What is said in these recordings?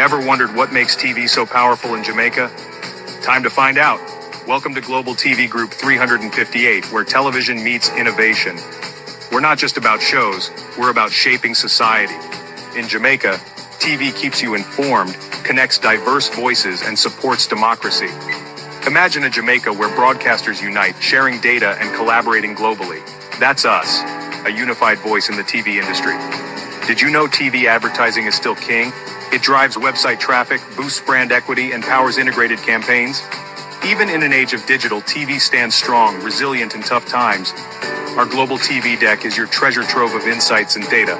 Ever wondered what makes TV so powerful in Jamaica? Time to find out. Welcome to Global TV Group 358, where television meets innovation. We're not just about shows, we're about shaping society. In Jamaica, TV keeps you informed, connects diverse voices, and supports democracy. Imagine a Jamaica where broadcasters unite, sharing data and collaborating globally. That's us, a unified voice in the TV industry. Did you know TV advertising is still king? It drives website traffic, boosts brand equity, and powers integrated campaigns. Even in an age of digital, TV stands strong, resilient in tough times. Our global TV deck is your treasure trove of insights and data.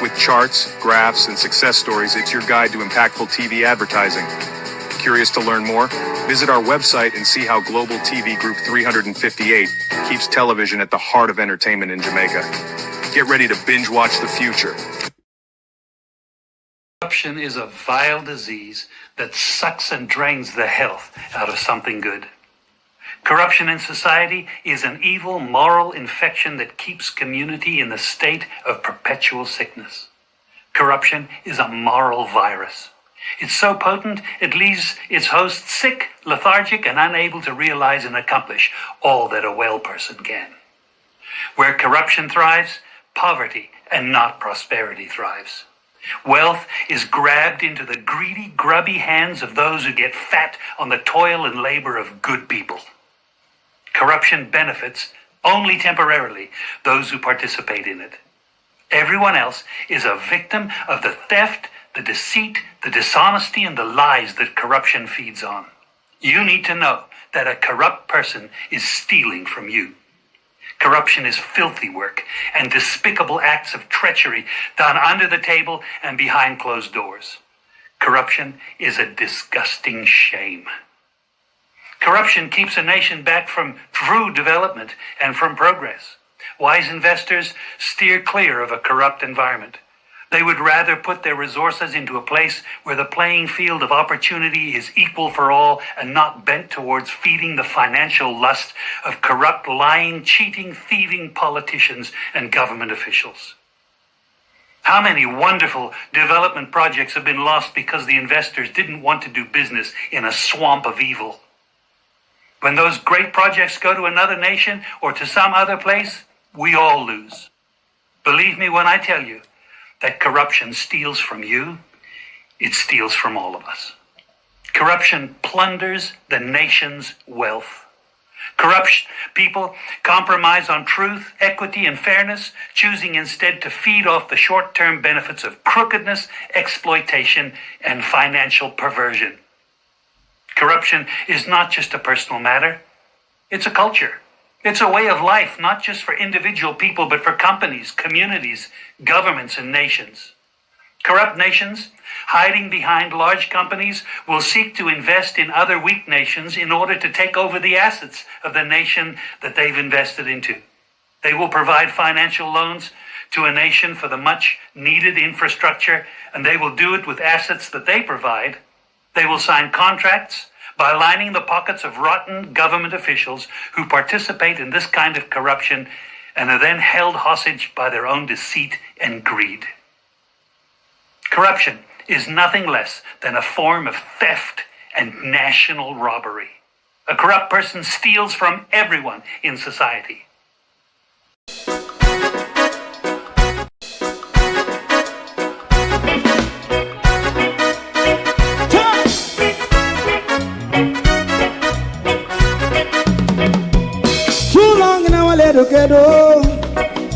With charts, graphs, and success stories, it's your guide to impactful TV advertising. Curious to learn more? Visit our website and see how Global TV Group 358 keeps television at the heart of entertainment in Jamaica. Get ready to binge watch the future. Corruption is a vile disease that sucks and drains the health out of something good. Corruption in society is an evil moral infection that keeps community in the state of perpetual sickness. Corruption is a moral virus. It's so potent, it leaves its host sick, lethargic, and unable to realize and accomplish all that a well person can. Where corruption thrives, poverty and not prosperity thrives. Wealth is grabbed into the greedy, grubby hands of those who get fat on the toil and labor of good people. Corruption benefits, only temporarily, those who participate in it. Everyone else is a victim of the theft, the deceit, the dishonesty, and the lies that corruption feeds on. You need to know that a corrupt person is stealing from you. Corruption is filthy work and despicable acts of treachery done under the table and behind closed doors. Corruption is a disgusting shame. Corruption keeps a nation back from true development and from progress. Wise investors steer clear of a corrupt environment. They would rather put their resources into a place where the playing field of opportunity is equal for all and not bent towards feeding the financial lust of corrupt, lying, cheating, thieving politicians and government officials. How many wonderful development projects have been lost because the investors didn't want to do business in a swamp of evil? When those great projects go to another nation or to some other place, we all lose. Believe me when I tell you that corruption steals from you, it steals from all of us. Corruption plunders the nation's wealth. Corrupt people compromise on truth, equity, and fairness, choosing instead to feed off the short-term benefits of crookedness, exploitation, and financial perversion. Corruption is not just a personal matter, it's a culture. It's a way of life, not just for individual people, but for companies, communities, governments, and nations. Corrupt nations, hiding behind large companies, will seek to invest in other weak nations in order to take over the assets of the nation that they've invested into. They will provide financial loans to a nation for the much-needed infrastructure, and they will do it with assets that they provide. They will sign contracts by lining the pockets of rotten government officials who participate in this kind of corruption and are then held hostage by their own deceit and greed. Corruption is nothing less than a form of theft and national robbery. A corrupt person steals from everyone in society.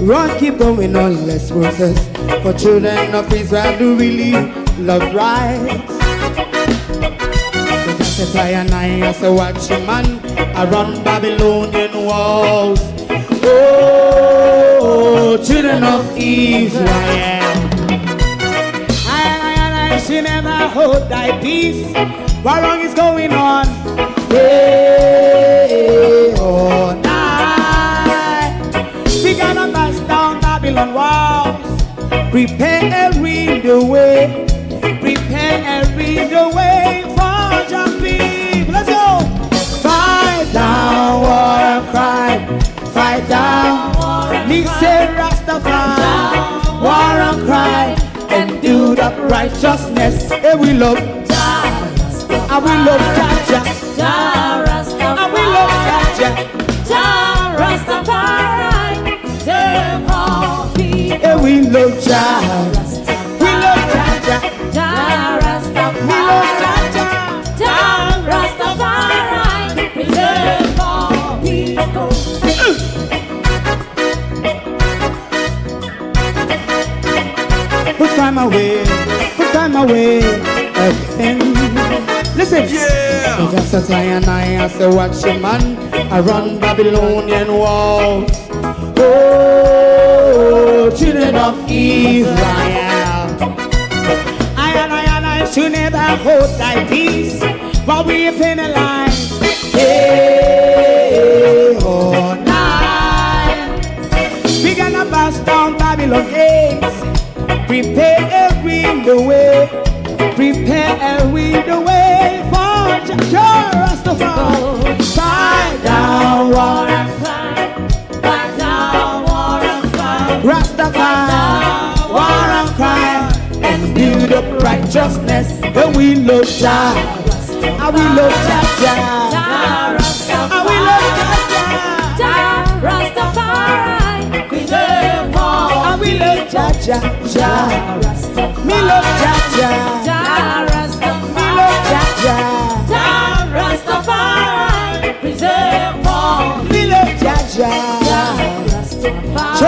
Run, keep going on, less process. For children of Israel who really love rights. So just say and I say watch him man around Babylonian walls. Oh, children of Israel. I she never hold thy peace. What wrong is going on? Hey, oh, we gotta bust down Babylon walls. Prepare and read the way. Prepare and read the way for your people. Let's go. Fight down war and crime. Fight down. Me say Rastafari. War and crime. And do the right. righteousness. And we love Jah. And we love Jah. Jah Rastafari. And we love Jah. Jah Rastafari. Save all people. And we love Jah. We love Jah. Jah Rastafari. We love Jah. Jah Rastafari. Save all people. Put time away again. Listen, yeah. Just as I and I say, watch your man, I run Babylonian walls. Oh, children of Israel. I and I should never hold thy peace, but we penalize. Hey, oh, night. We gonna bust down Babylon gates. Prepare the way, prepare the way for Jah Rastafari. Fight down war and fight, fight down war and fight. Rastafari, war and fight, and build up righteousness. And we love Jah, and we love Jah, and we love Jah, Rastafari. We love all, and we love Jah, Jah. Me love Jah, Jah Rastafari. Me love Jah, Rastafari. Preserve all. Me love Jah, Rastafari.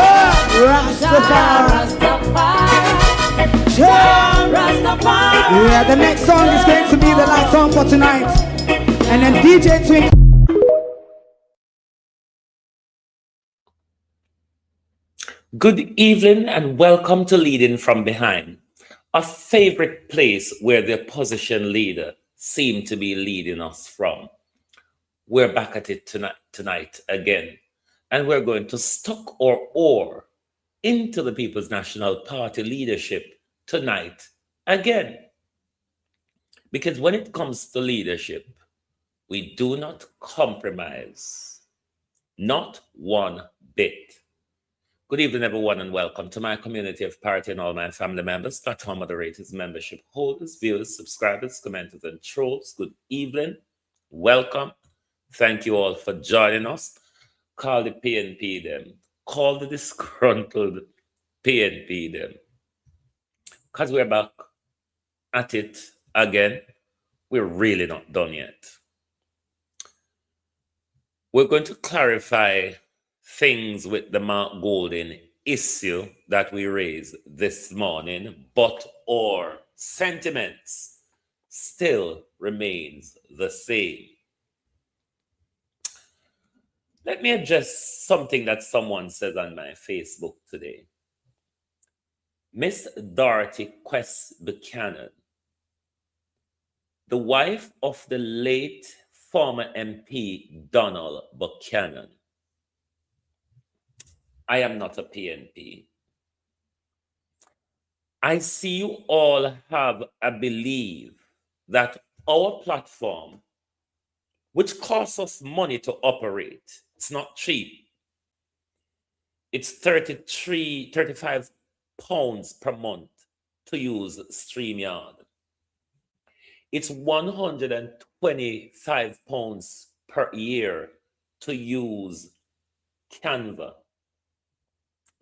Jah Rastafari. Yeah, the next song is going to be the last song for tonight. And then DJ Twink. Good evening and welcome to Leading from Behind, a favorite place where the opposition leader seemed to be leading us from. We're back at it tonight again, and we're going to stuck our oar into the People's National Party leadership tonight again. Because when it comes to leadership, we do not compromise, not one bit. Good evening, everyone, and welcome to my community of party and all my family members, platform moderators, membership holders, viewers, subscribers, commenters, and trolls. Good evening. Welcome. Thank you all for joining us. Call the PNP them. Call the disgruntled PNP them. Because we're back at it again. We're really not done yet. We're going to clarify things with the Mark Golden issue that we raised this morning, but our sentiments still remains the same. Let me address something that someone says on my Facebook today. Miss Dorothy Quest Buchanan, the wife of the late former MP Donald Buchanan. I am not a PNP. I see you all have a belief that our platform, which costs us money to operate, it's not cheap. It's 35 pounds per month to use StreamYard. It's 125 pounds per year to use Canva.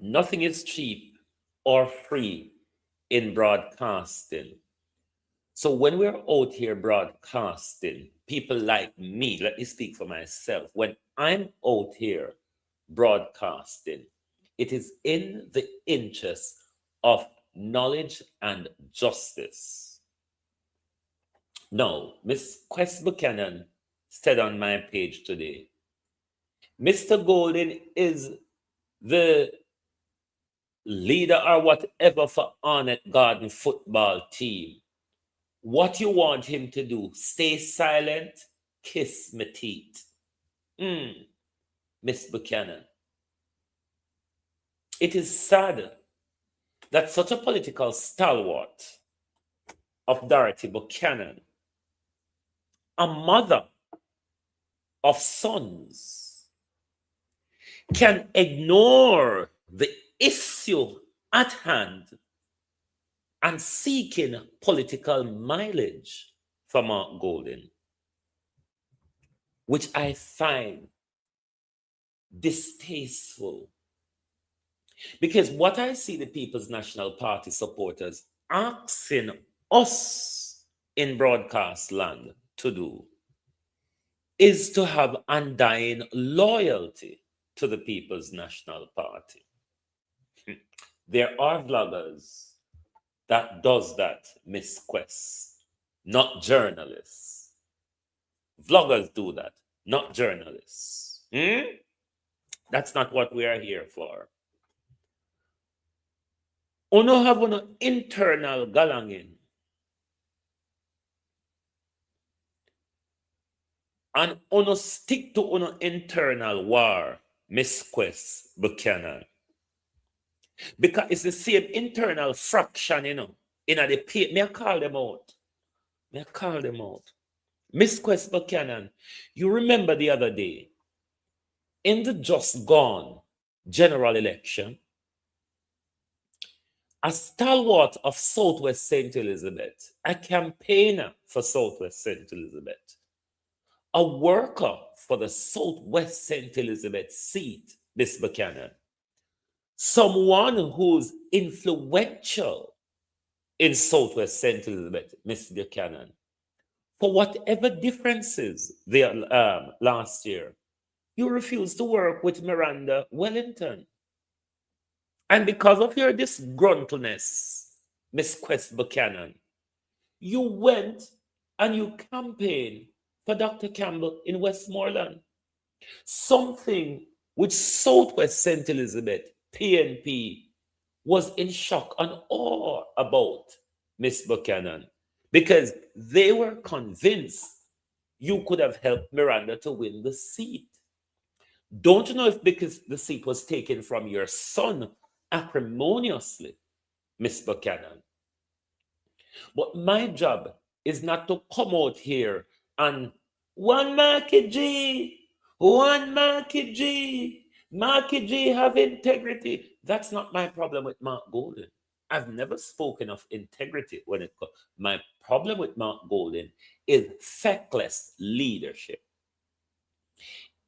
Nothing is cheap or free in broadcasting. So when we're out here broadcasting, people like me, let me speak for myself, when I'm out here broadcasting, it is in the interest of knowledge and justice. Now, Miss Quest Buchanan said on my page today, Mr. Golden is the leader or whatever for Arnett Garden football team. What you want him to do? Stay silent, kiss my teeth. Miss Buchanan. It is sad that such a political stalwart of Dorothy Buchanan, a mother of sons, can ignore the issue at hand and seeking political mileage from Mark Golden, which I find distasteful. Because what I see the People's National Party supporters asking us in broadcast land to do is to have undying loyalty to the People's National Party. There are vloggers that does that, Miss Quest, not journalists. Vloggers do that, not journalists. That's not what we are here for. Uno have an internal galangin. And uno stick to uno internal war, Miss Quest Buchanan. Because it's the same internal fraction, in the pay. May I call them out? Miss Quest Buchanan, you remember the other day, in the just gone general election, a stalwart of Southwest St. Elizabeth, a campaigner for Southwest St. Elizabeth, a worker for the Southwest St. Elizabeth seat, Miss Buchanan, someone who's influential in Southwest St. Elizabeth, Miss Buchanan, for whatever differences there last year, you refused to work with Miranda Wellington. And because of your disgruntledness, Miss Quest Buchanan, you went and you campaigned for Dr. Campbell in Westmoreland. Something which Southwest St. Elizabeth, PNP, was in shock and awe about, Miss Buchanan, because they were convinced you could have helped Miranda to win the seat. Don't know if because the seat was taken from your son acrimoniously, Miss Buchanan. But my job is not to come out here and one Marky G, Marky G have integrity. That's not my problem with Mark Golden. I've never spoken of integrity when it comes. My problem with Mark Golden is feckless leadership.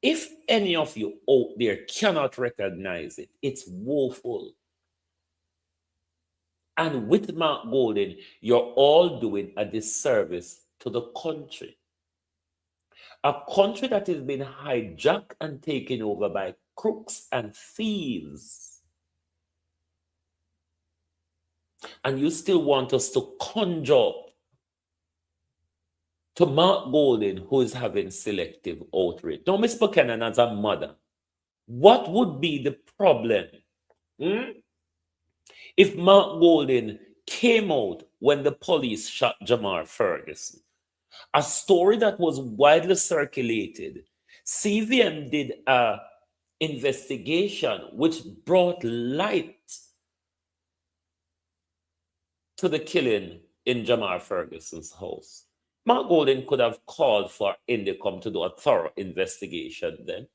If any of you out there cannot recognize it, it's woeful. And with Mark Golden, you're all doing a disservice to the country. A country that has been hijacked and taken over by crooks and thieves. And you still want us to conjure up to Mark Golden, who is having selective outrage. Now, Miss Buchanan, as a mother, what would be the problem if Mark Golden came out when the police shot Jamar Ferguson? A story that was widely circulated. CVM did an investigation which brought light to the killing in Jamar Ferguson's house. Mark Golden could have called for Indicom to do a thorough investigation then.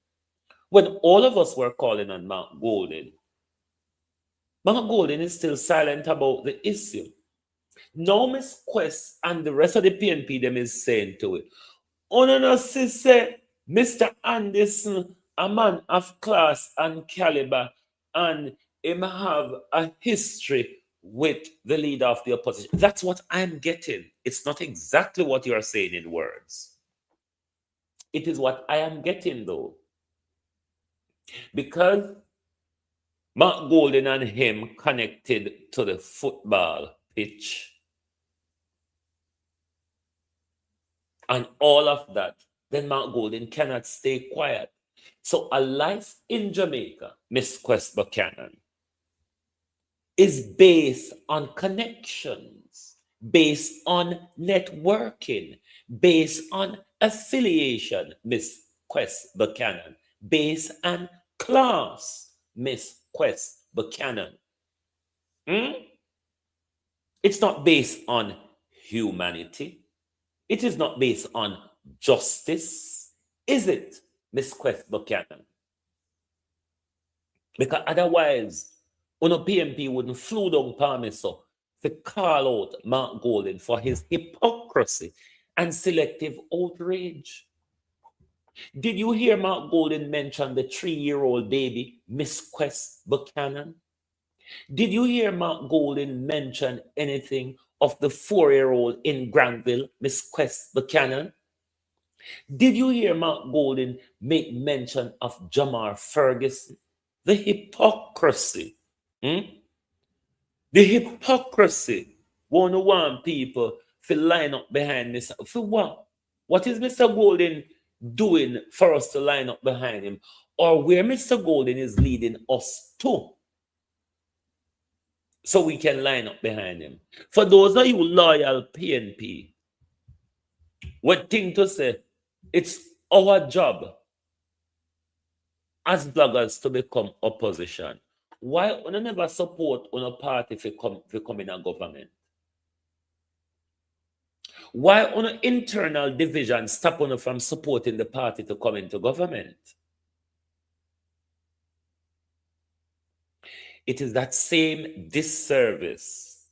When all of us were calling on Mark Golden is still silent about the issue. Now Miss Quest and the rest of the PNP them is saying to it, no, say, Mr. Anderson, a man of class and caliber, and him have a history with the leader of the opposition. That's what I'm getting. It's not exactly what you are saying in words. It is what I am getting, though. Because Mark Golden and him connected to the football pitch and all of that, then Mark Golden cannot stay quiet. So a life in Jamaica, Miss Quest Buchanan, is based on connections, based on networking, based on affiliation, Miss Quest Buchanan, based on class, Miss Quest Buchanan. It's not based on humanity. It is not based on justice, is it, Miss Quest Buchanan? Because otherwise, PMP wouldn't flew down Palmy so to call out Mark Golden for his hypocrisy and selective outrage. Did you hear Mark Golden mention the 3-year-old baby, Miss Quest Buchanan? Did you hear Mark Golden mention anything of the 4-year-old in Granville, Miss Quest Buchanan? Did you hear Mark Golden make mention of Jamar Ferguson? The hypocrisy. The hypocrisy. Want people to line up behind this. For what? What is Mr. Golden doing for us to line up behind him? Or where Mr. Golden is leading us to, so we can line up behind him? For those of you loyal PNP, what thing to say, it's our job as bloggers to become opposition. Why we never support on a party if we come in a government? Why on an internal division stop on from supporting the party to come into government? It is that same disservice,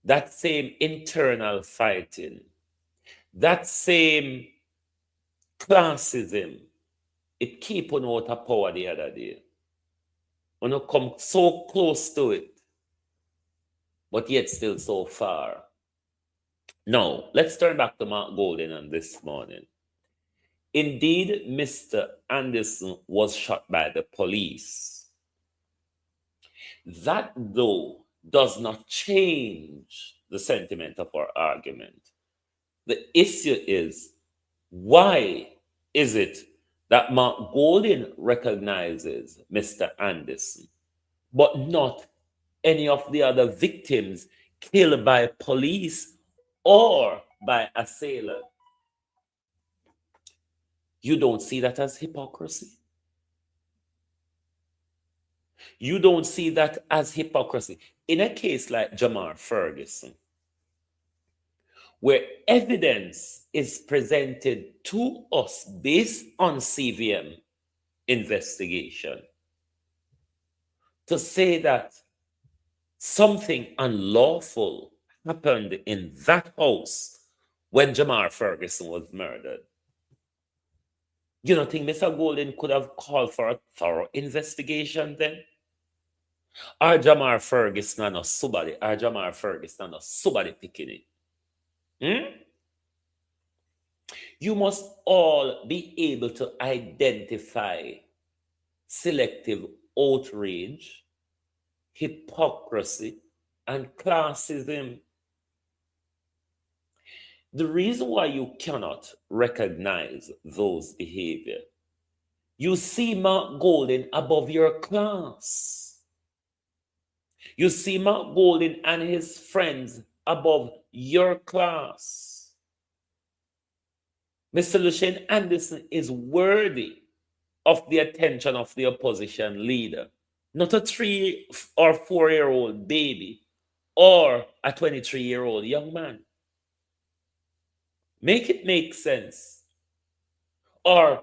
that same internal fighting, that same classism. It keep on out of power the other day. When you come so close to it, but yet still so far. Now, let's turn back to Mark Golden on this morning. Indeed, Mr. Anderson was shot by the police. That, though, does not change the sentiment of our argument. The issue is, why is it that Mark Golden recognizes Mr. Anderson, but not any of the other victims killed by police or by a sailor? You don't see that as hypocrisy? You don't see that as hypocrisy? In a case like Jamar Ferguson, where evidence is presented to us based on CVM investigation to say that something unlawful happened in that house when Jamar Ferguson was murdered. You don't think Mr. Golden could have called for a thorough investigation then? Or Jamar Ferguson or somebody, or Jamar Ferguson or somebody picking it? You must all be able to identify selective outrage, hypocrisy, and classism. The reason why you cannot recognize those behavior, you see Mark Golden above your class. You see Mark Golden and his friends above your class. Mr. Lucien Anderson is worthy of the attention of the opposition leader, not a 3 or 4-year-old baby or a 23-year-old young man. Make it make sense. Or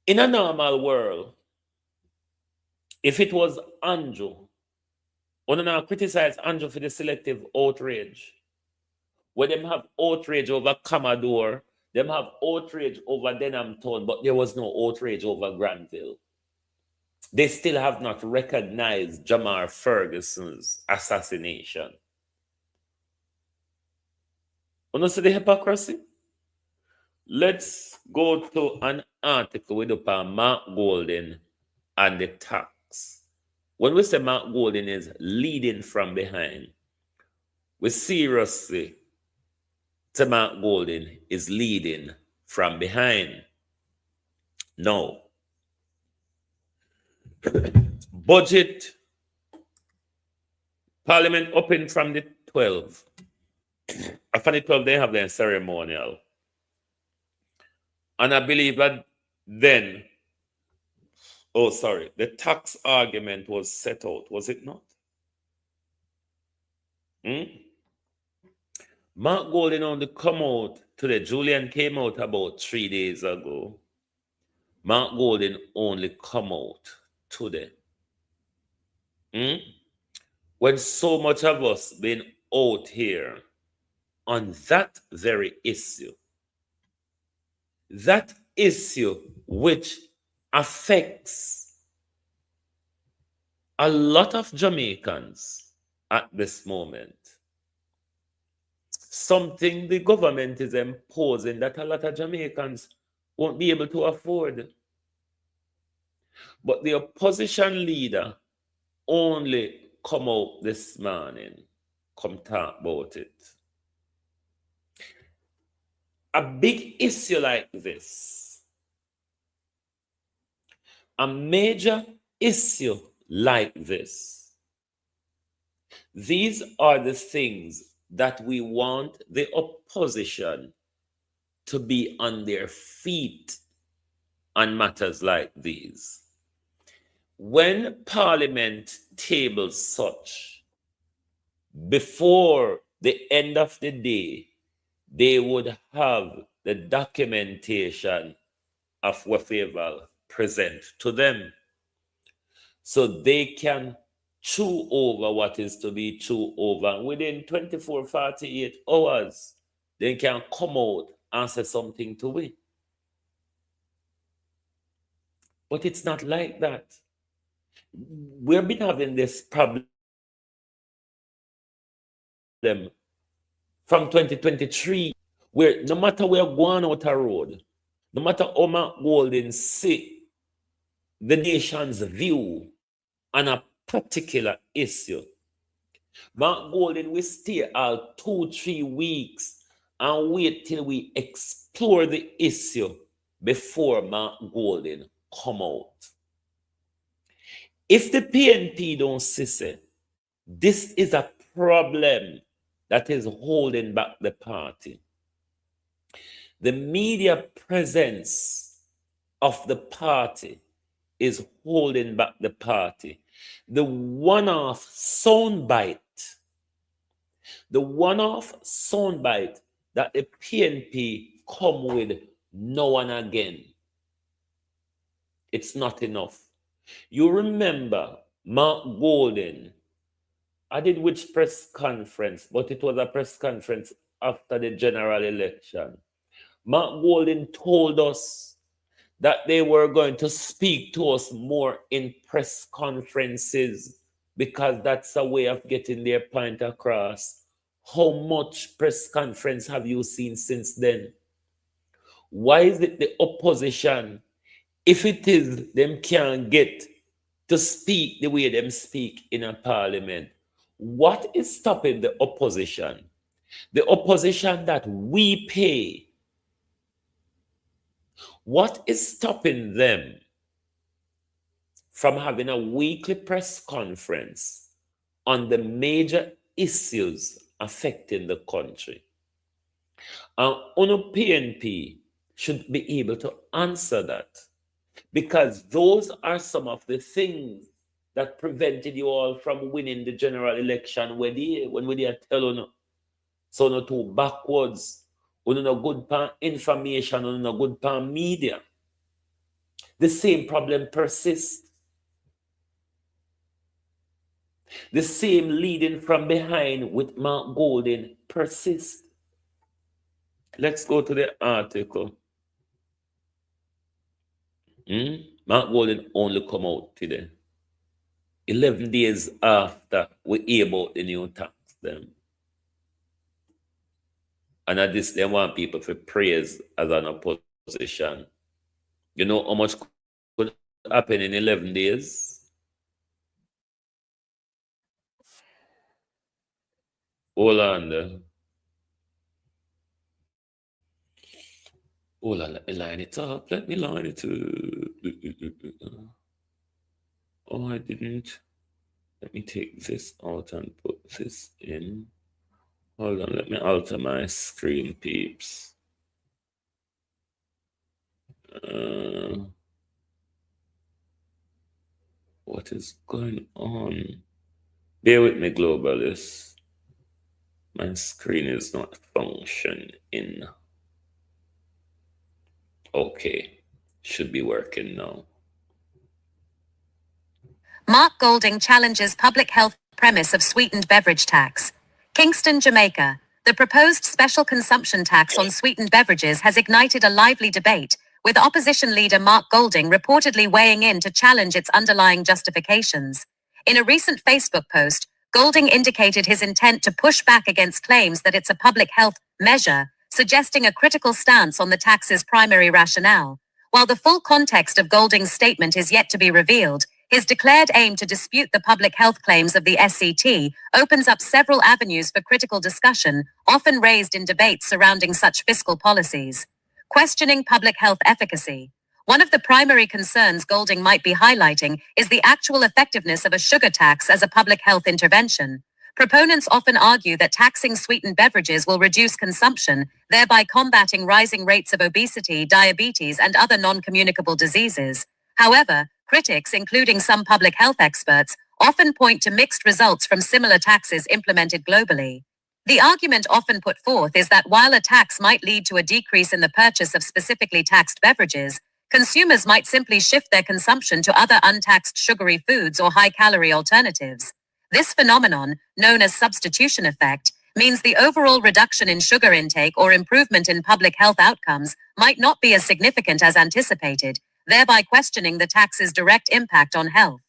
in a normal world, if it was Andrew, we don't now criticize Andrew for the selective outrage. Where them have outrage over Commodore, them have outrage over Denham Town, but there was no outrage over Granville. They still have not recognized Jamar Ferguson's assassination. You know, see the hypocrisy? Let's go to an article with Mark Golden and the tax. When we say Mark Golden is leading from behind, we seriously say Mark Golden is leading from behind. No. Budget, Parliament open from the 12th. After the 12th, they have their ceremonial. And I believe that then, the tax argument was set out, was it not? Mark Golden only come out today. Julian came out about 3 days ago. Mark Golden only come out today. when so much of us been out here on that very issue, that issue which affects a lot of Jamaicans at this moment, something the government is imposing that a lot of Jamaicans won't be able to afford. But the opposition leader only come out this morning, come talk about it. A big issue like this, a major issue like this, these are the things that we want the opposition to be on their feet on matters like these. When Parliament tables such, before the end of the day, they would have the documentation of whatever present to them, so they can chew over what is to be chewed over. Within 24, 48 hours, they can come out and say something to it. But it's not like that. We've been having this problem from 2023, where no matter where we're going out a road, no matter how Mark Golden see the nation's view on a particular issue, Mark Golden will stay out 2-3 weeks and wait till we explore the issue before Mark Golden come out. If the PNP don't see it, this is a problem that is holding back the party. The media presence of the party is holding back the party. The one-off soundbite that the PNP come with now and again, it's not enough. You remember Mark Golden, I did which press conference, but it was a press conference after the general election. Mark Golden told us that they were going to speak to us more in press conferences because that's a way of getting their point across. How much press conference have you seen since then? Why is it the opposition, if it is them can't get to speak the way them speak in a parliament, what is stopping the opposition? The opposition that we pay. What is stopping them from having a weekly press conference on the major issues affecting the country? And PNP should be able to answer that, because those are some of the things that prevented you all from winning the general election when we are telling you so no too backwards, we no good pan information, we no good pan media. The same problem persists. The same leading from behind with Mark Golden persists. Let's go to the article. Mark Golden only come out today, 11 days after we hear about the new tax them. And at this, they want people to praise as an opposition. You know how much could happen in 11 days? Hold on there. Hold on, let me line it up. Let me line it up. Oh, I didn't. Let me take this out and put this in. Hold on, let me alter my screen, peeps. What is going on? Bear with me, globalists. My screen is not functioning. Okay, should be working now. Mark Golding challenges public health premise of sweetened beverage tax. Kingston, Jamaica. The proposed special consumption tax on sweetened beverages has ignited a lively debate, with opposition leader Mark Golding reportedly weighing in to challenge its underlying justifications. In a recent Facebook post, Golding indicated his intent to push back against claims that it's a public health measure, suggesting a critical stance on the tax's primary rationale. While the full context of Golding's statement is yet to be revealed, his declared aim to dispute the public health claims of the SCT opens up several avenues for critical discussion, often raised in debates surrounding such fiscal policies. Questioning public health efficacy. One of the primary concerns Golding might be highlighting is the actual effectiveness of a sugar tax as a public health intervention. Proponents often argue that taxing sweetened beverages will reduce consumption, thereby combating rising rates of obesity, diabetes, and other non-communicable diseases. However, critics, including some public health experts, often point to mixed results from similar taxes implemented globally. The argument often put forth is that while a tax might lead to a decrease in the purchase of specifically taxed beverages, consumers might simply shift their consumption to other untaxed sugary foods or high-calorie alternatives. This phenomenon, known as substitution effect, means the overall reduction in sugar intake or improvement in public health outcomes might not be as significant as anticipated, thereby questioning the tax's direct impact on health.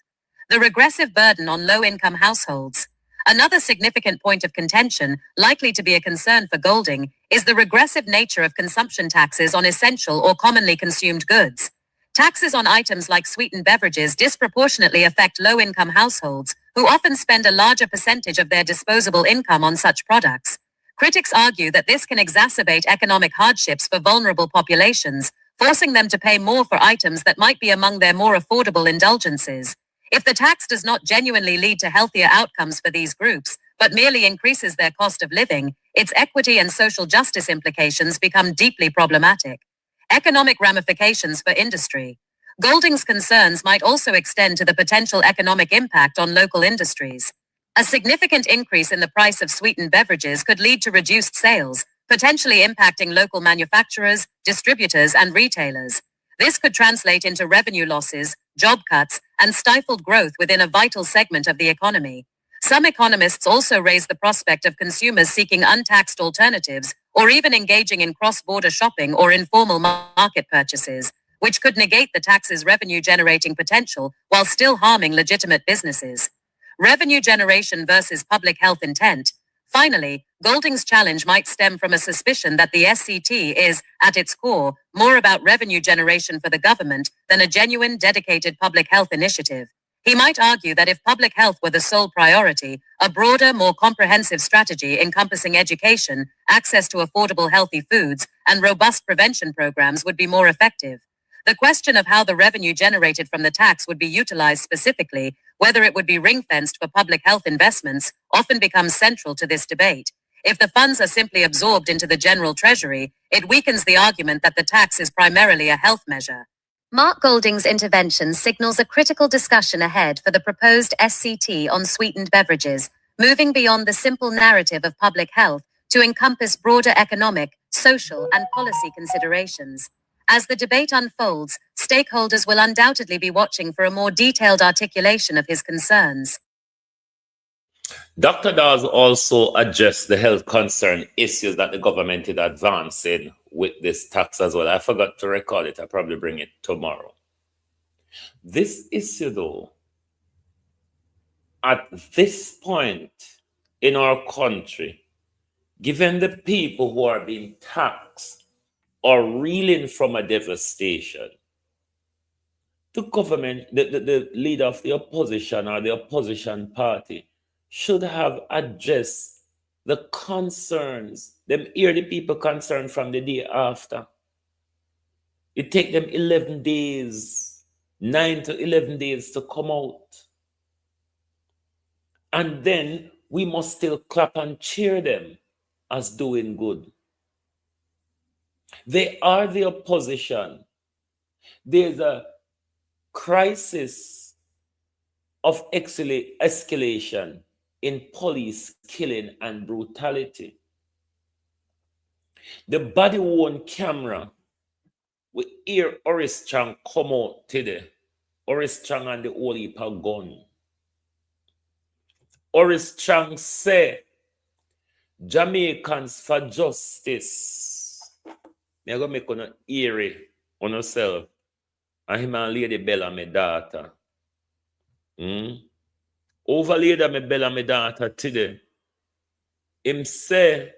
The regressive burden on low-income households. Another significant point of contention, likely to be a concern for Golding, is the regressive nature of consumption taxes on essential or commonly consumed goods. Taxes on items like sweetened beverages disproportionately affect low-income households, who often spend a larger percentage of their disposable income on such products. Critics argue that this can exacerbate economic hardships for vulnerable populations, forcing them to pay more for items that might be among their more affordable indulgences. If the tax does not genuinely lead to healthier outcomes for these groups, but merely increases their cost of living, its equity and social justice implications become deeply problematic. Economic ramifications for industry. Golding's concerns might also extend to the potential economic impact on local industries. A significant increase in the price of sweetened beverages could lead to reduced sales, potentially impacting local manufacturers, distributors, and retailers. This could translate into revenue losses, job cuts, and stifled growth within a vital segment of the economy. Some economists also raise the prospect of consumers seeking untaxed alternatives or even engaging in cross-border shopping or informal market purchases, which could negate the tax's revenue-generating potential while still harming legitimate businesses. Revenue generation versus public health intent. Finally, Golding's challenge might stem from a suspicion that the SCT is, at its core, more about revenue generation for the government than a genuine, dedicated public health initiative. He might argue that if public health were the sole priority, a broader, more comprehensive strategy encompassing education, access to affordable healthy foods, and robust prevention programs would be more effective. The question of how the revenue generated from the tax would be utilized specifically, whether it would be ring-fenced for public health investments, often becomes central to this debate. If the funds are simply absorbed into the general treasury, it weakens the argument that the tax is primarily a health measure. Mark Golding's intervention signals a critical discussion ahead for the proposed SCT on sweetened beverages, moving beyond the simple narrative of public health to encompass broader economic, social, and policy considerations. As the debate unfolds, stakeholders will undoubtedly be watching for a more detailed articulation of his concerns. Dr. Dawes also addressed the health concern issues that the government is advancing with this tax as well. I forgot to record it. I'll probably bring it tomorrow. This issue, though, at this point in our country, given the people who are being taxed or reeling from a devastation, the government, the leader of the opposition or the opposition party should have addressed the concerns, them hear the people concerned from the day after. It take them 11 days, 9 to 11 days to come out. And then we must still clap and cheer them as doing good. They are the opposition. There's a crisis of escalation in police killing and brutality. The body-worn camera, we hear Oris Chang come out today. Oris Chang and the whole heap of gun. Horace Chang say, Jamaicans for justice. Me go make on eerie on yourself. And him and Lady Bella, my daughter. Over Lady me Bella, my daughter today. Him say,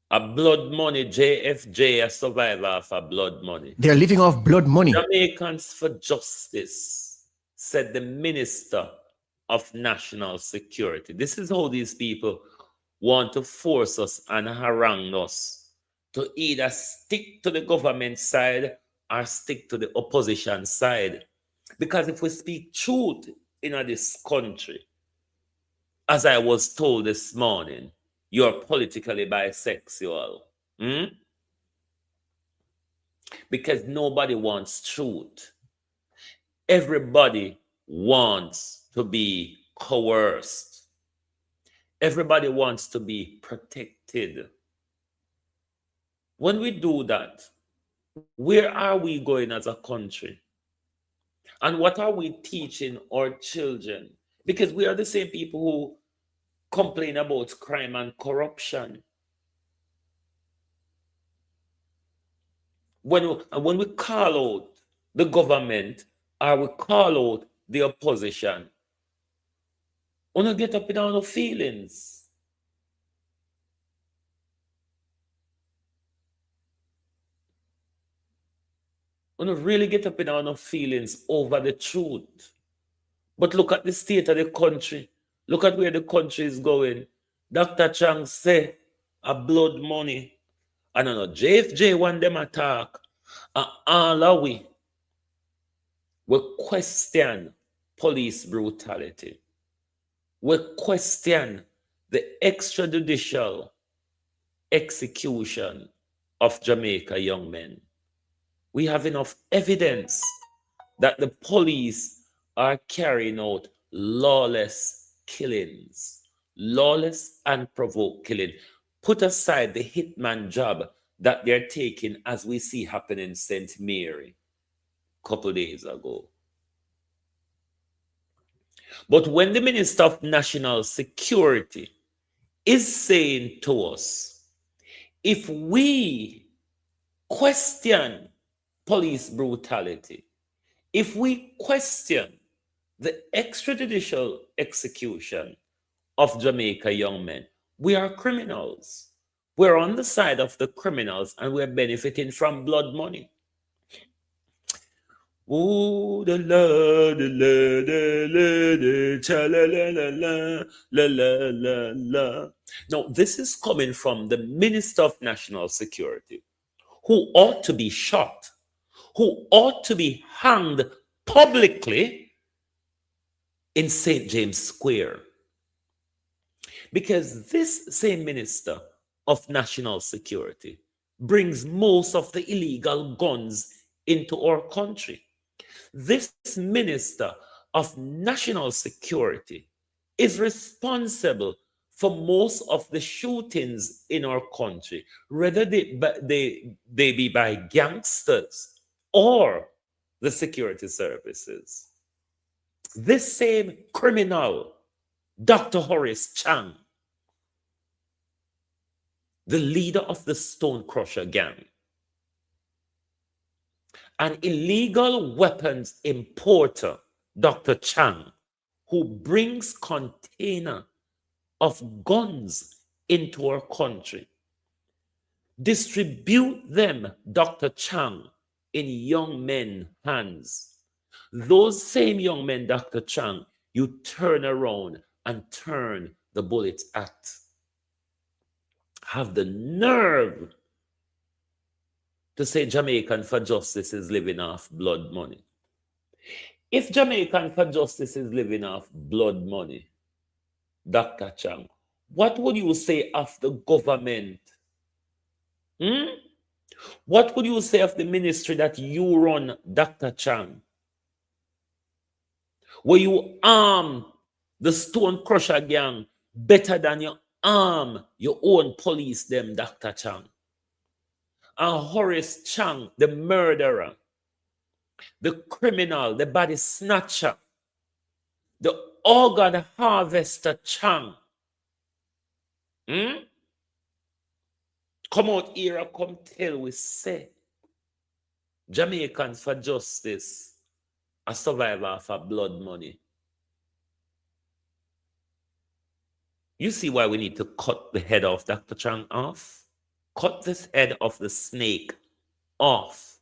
a blood money, JFJ, a survivor of a blood money. They're living off blood money. Jamaicans for justice, said the Minister of National Security. This is how these people want to force us and harangue us to either stick to the government side or stick to the opposition side. Because if we speak truth in this country, as I was told this morning, you're politically bisexual. Because nobody wants truth. Everybody wants to be coerced. Everybody wants to be protected. When we do that, where are we going as a country? And what are we teaching our children? Because we are the same people who complain about crime and corruption. When we call out the government or we call out the opposition, we don't get up in our feelings. We don't really get up in our feelings over the truth. But look at the state of the country. Look at where the country is going. Dr. Chang say, a blood money. I don't know, JFJ want them attack. All are we question police brutality. We question the extrajudicial execution of Jamaica young men. We have enough evidence that the police are carrying out lawless killings, lawless and provoked killing. Put aside the hitman job that they're taking, as we see happen in St. Mary a couple days ago. But when the Minister of National Security is saying to us, if we question police brutality, if we question the extrajudicial execution of Jamaica young men, we are criminals. We're on the side of the criminals and we're benefiting from blood money. Ooh, the la, the la, the la, the cha la la la la la la. Now, this is coming from the Minister of National Security, who ought to be shot, who ought to be hanged publicly in St. James Square. Because this same Minister of National Security brings most of the illegal guns into our country. This Minister of National Security is responsible for most of the shootings in our country, whether they be by gangsters or the security services. This same criminal, Dr. Horace Chang, the leader of the Stone Crusher gang, an illegal weapons importer, Dr. Chang, who brings container of guns into our country, distribute them, Dr. Chang, in young men's hands. Those same young men, Dr. Chang, you turn around and turn the bullets at. Have the nerve to say Jamaican for Justice is living off blood money. If Jamaican for Justice is living off blood money, Dr. Chang, what would you say of the government? What would you say of the ministry that you run, Dr. Chang? Where you arm the Stone Crusher gang better than you arm your own police them, Dr. Chang. And Horace Chang, the murderer, the criminal, the body snatcher, The organ harvester Chang. Come out here and come tell we say Jamaicans for justice a survivor for blood money. You see why we need to cut the head of Dr. Chang off? Cut this head of the snake off.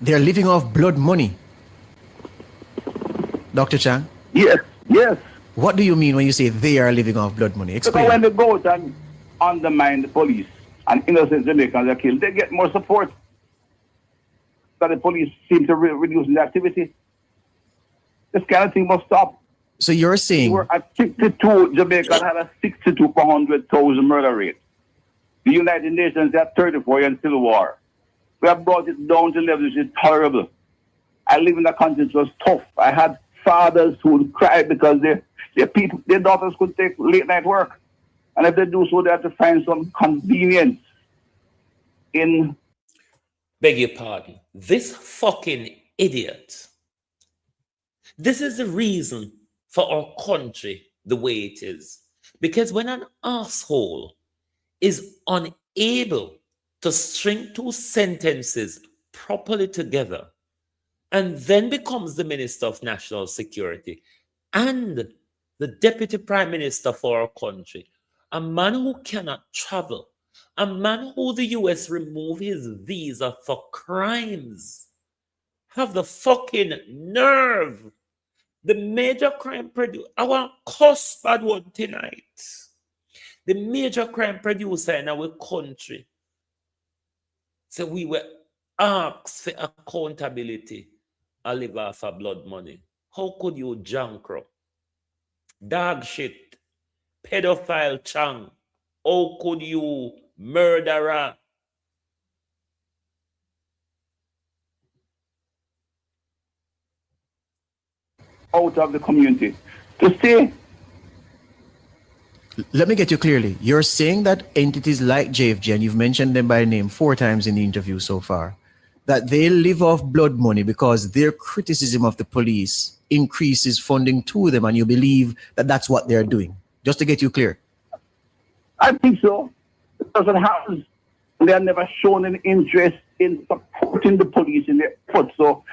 They're living off blood money. Dr. Chang? Yes, yes. What do you mean when you say they are living off blood money? Explain. Because when they go out and undermine the police and innocent Jamaicans are killed, they get more support. That the police seem to reduce the activity. This kind of thing must stop. So you're saying... We're at 62, Jamaica had a 62 per 100,000 murder rate. The United Nations are 34 years civil war. We have brought it down to levels which is tolerable. I live in a country which was tough. I had fathers who would cry because their daughters could take late night work. And if they do so, they have to find some convenience in... Beg your pardon. This fucking idiot. This is the reason for our country the way it is. Because when an asshole is unable to string two sentences properly together and then becomes the Minister of National Security and the Deputy Prime Minister for our country, a man who cannot travel, a man who the US remove his visa for crimes, have the fucking nerve. The major crime producer, I want cuss bad one tonight. The major crime producer in our country. So we were asked for accountability. I live off of blood money. How could you jankro? Dog shit. Pedophile Chang. How could you murderer? Out of the community to say. Let me get you clearly. You're saying that entities like JFG, and you've mentioned them by name 4 times in the interview so far, that they live off blood money because their criticism of the police increases funding to them, and you believe that that's what they're doing. Just to get you clear. I think so. It doesn't happen. They have never shown an interest in supporting the police in their effort. So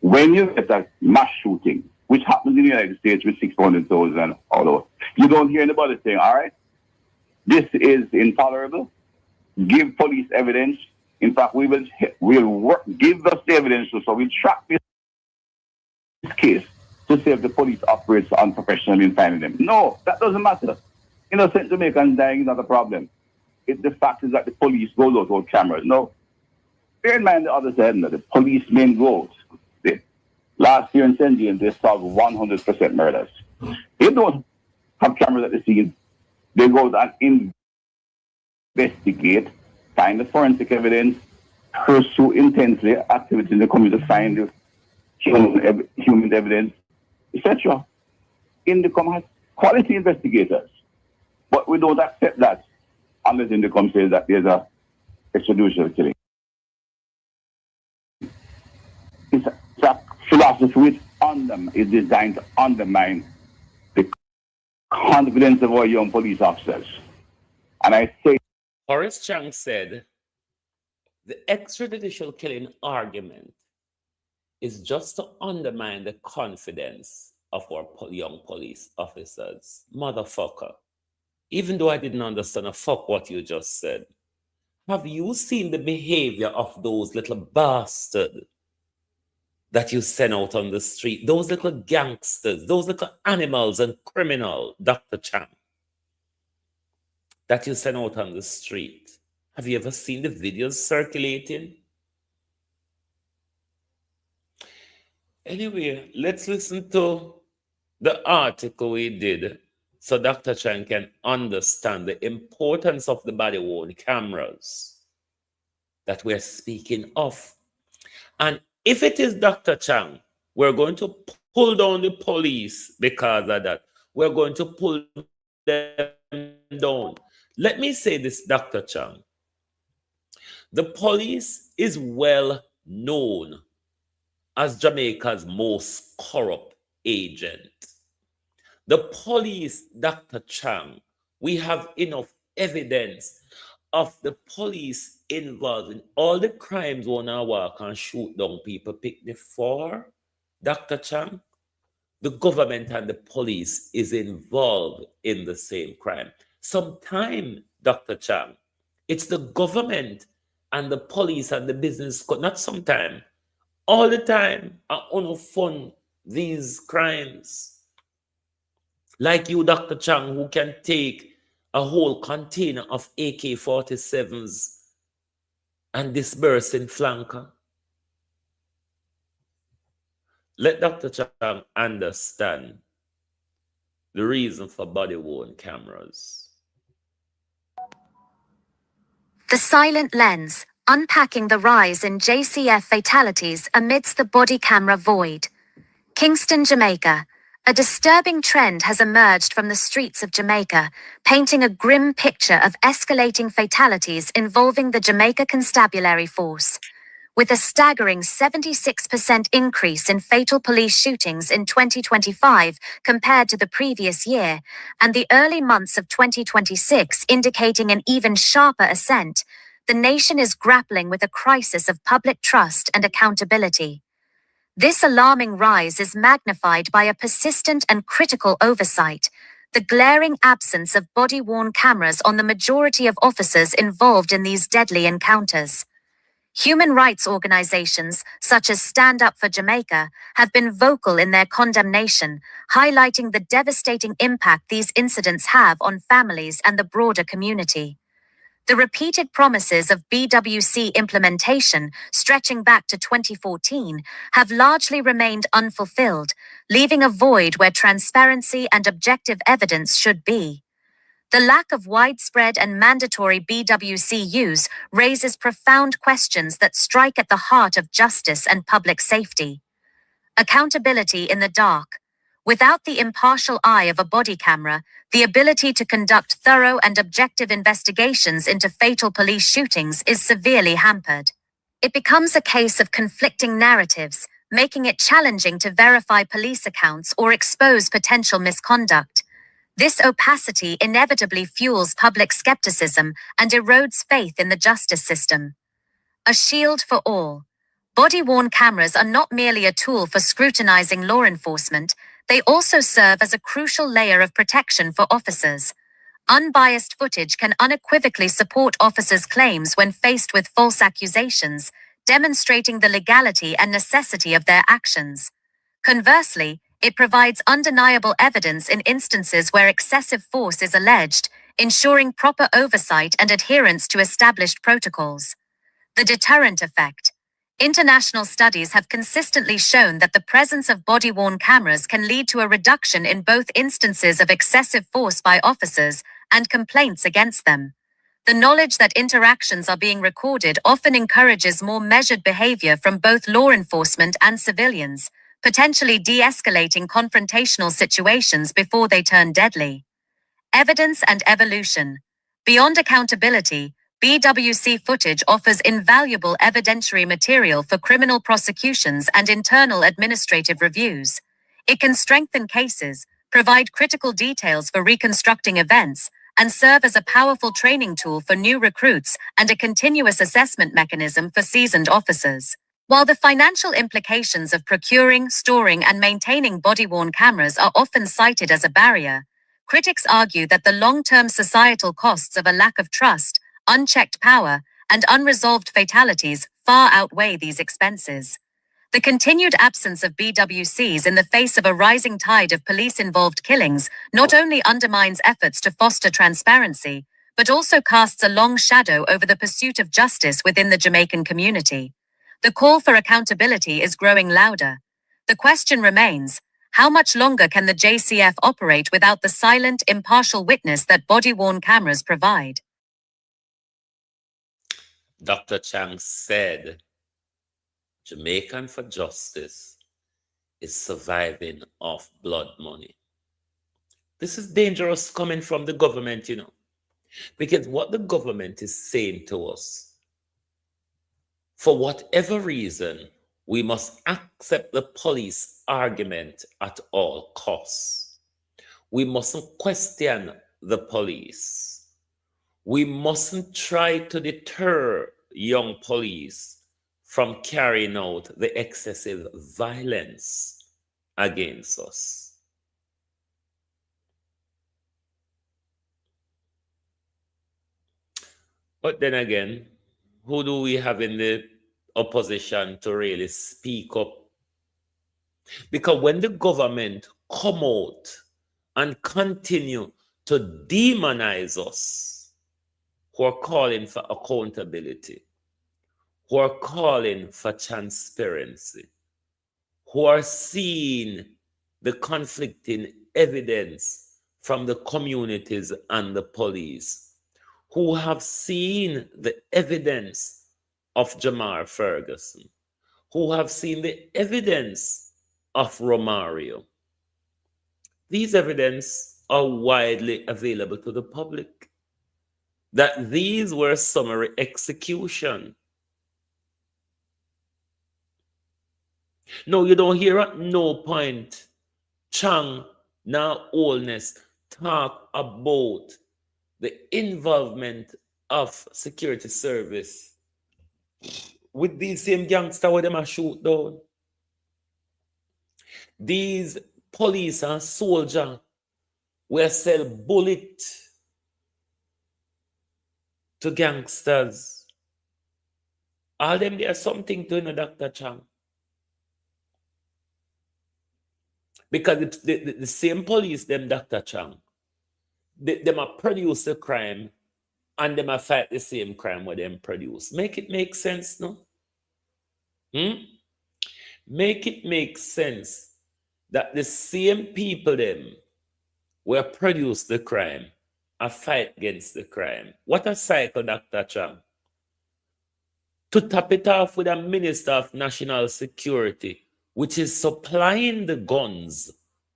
when you get a mass shooting, which happens in the United States with 600,000 all over, you don't hear anybody saying, all right, this is intolerable. Give police evidence. In fact, we'll work, give us the evidence so we'll track this case to see if the police operates unprofessionally in finding them. No, that doesn't matter. Innocent Jamaicans dying is not a problem. The fact is that the police go out with cameras. No. Bear in mind the other side, the policemen go out. Last year in St. James, they solved 100% murders. They don't have cameras at the scene. They go out and investigate, find the forensic evidence, pursue intensely activities in the community to find the human evidence, etc. Indicom has quality investigators, but we don't accept that unless Indicom says that there's a extrajudicial killing. It's a philosophy which is designed to undermine the confidence of our young police officers. And I say... Horace Chang said, the extrajudicial killing argument is just to undermine the confidence of our young police officers. Motherfucker. Even though I didn't understand a fuck what you just said. Have you seen the behavior of those little bastards that you send out on the street? Those little gangsters, those little animals and criminals, Dr. Chang, that you send out on the street. Have you ever seen the videos circulating? Anyway, let's listen to the article we did so Dr. Chang can understand the importance of the body-worn cameras that we're speaking of. And if it is Dr. Chang, we're going to pull down the police because of that. We're going to pull them down. Let me say this, Dr. Chang. The police is well known as Jamaica's most corrupt agent. The police, Dr. Chang, we have enough evidence of the police involved in all the crimes when I walk and shoot down people picnic for, Dr. Chang. The government and the police is involved in the same crime. Sometime, Dr. Chang, it's the government and the police and the business, not sometime, all the time, are on fund these crimes. Like you, Dr. Chang, who can take a whole container of AK-47s and disperse in flanker. Let Dr. Chang understand the reason for body-worn cameras. The Silent Lens, unpacking the rise in JCF fatalities amidst the body camera void. Kingston, Jamaica. A disturbing trend has emerged from the streets of Jamaica, painting a grim picture of escalating fatalities involving the Jamaica Constabulary Force. With a staggering 76% increase in fatal police shootings in 2025 compared to the previous year, and the early months of 2026 indicating an even sharper ascent, the nation is grappling with a crisis of public trust and accountability. This alarming rise is magnified by a persistent and critical oversight, the glaring absence of body-worn cameras on the majority of officers involved in these deadly encounters. Human rights organizations, such as Stand Up for Jamaica, have been vocal in their condemnation, highlighting the devastating impact these incidents have on families and the broader community. The repeated promises of BWC implementation, stretching back to 2014, have largely remained unfulfilled, leaving a void where transparency and objective evidence should be. The lack of widespread and mandatory BWC use raises profound questions that strike at the heart of justice and public safety. Accountability in the dark. Without the impartial eye of a body camera, the ability to conduct thorough and objective investigations into fatal police shootings is severely hampered. It becomes a case of conflicting narratives, making it challenging to verify police accounts or expose potential misconduct. This opacity inevitably fuels public skepticism and erodes faith in the justice system. A shield for all. Body-worn cameras are not merely a tool for scrutinizing law enforcement, they also serve as a crucial layer of protection for officers. Unbiased footage can unequivocally support officers' claims when faced with false accusations, demonstrating the legality and necessity of their actions. Conversely, it provides undeniable evidence in instances where excessive force is alleged, ensuring proper oversight and adherence to established protocols. The deterrent effect. International studies have consistently shown that the presence of body-worn cameras can lead to a reduction in both instances of excessive force by officers and complaints against them. The knowledge that interactions are being recorded often encourages more measured behavior from both law enforcement and civilians, potentially de-escalating confrontational situations before they turn deadly. Evidence and evolution. Beyond accountability, BWC footage offers invaluable evidentiary material for criminal prosecutions and internal administrative reviews. It can strengthen cases, provide critical details for reconstructing events, and serve as a powerful training tool for new recruits and a continuous assessment mechanism for seasoned officers. While the financial implications of procuring, storing, and maintaining body-worn cameras are often cited as a barrier, critics argue that the long-term societal costs of a lack of trust, unchecked power, and unresolved fatalities far outweigh these expenses. The continued absence of BWCs in the face of a rising tide of police-involved killings not only undermines efforts to foster transparency, but also casts a long shadow over the pursuit of justice within the Jamaican community. The call for accountability is growing louder. The question remains, how much longer can the JCF operate without the silent, impartial witness that body-worn cameras provide? Dr. Chang said, Jamaican for justice is surviving off blood money. This is dangerous coming from the government, because what the government is saying to us, for whatever reason, We must accept the police argument at all costs. We mustn't question the police. We mustn't try to deter young police from carrying out the excessive violence against us. But then again, who do we have in the opposition to really speak up? Because when the government come out and continue to demonize us, who are calling for accountability, who are calling for transparency, who are seeing the conflicting evidence from the communities and the police, who have seen the evidence of Jamar Ferguson, who have seen the evidence of Romario. These evidence are widely available to the public, that these were summary execution. No, you don't hear at no point Chang now Oldness talk about the involvement of security service with these same gangsters where them a shoot down. These police and soldiers will sell bullet to gangsters. All them there's something to Dr. Chang. Because it's the same police, them Dr. Chang, them a produce a crime and them a fight the same crime where them produce. Make it make sense, no? Make it make sense that the same people them will produce the crime and fight against the crime. What a cycle, Dr. Chang. To top it off with a Minister of National Security, which is supplying the guns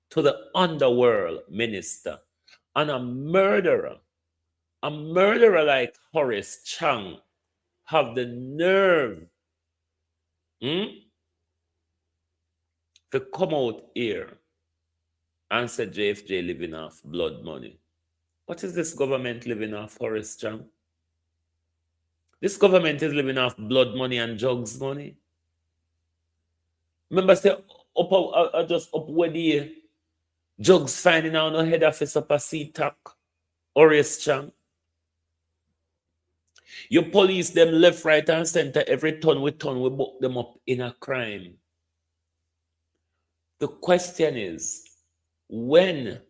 to the underworld minister, and a murderer like Horace Chang have the nerve to come out here and say JFJ living off blood money. What is this government living off, Horace Chang? This government is living off blood money and drugs money. Remember, say, just up where the drugs finding out no head office up a CTAC, Horace Chang. You police them left, right, and center every ton we book them up in a crime. The question is, when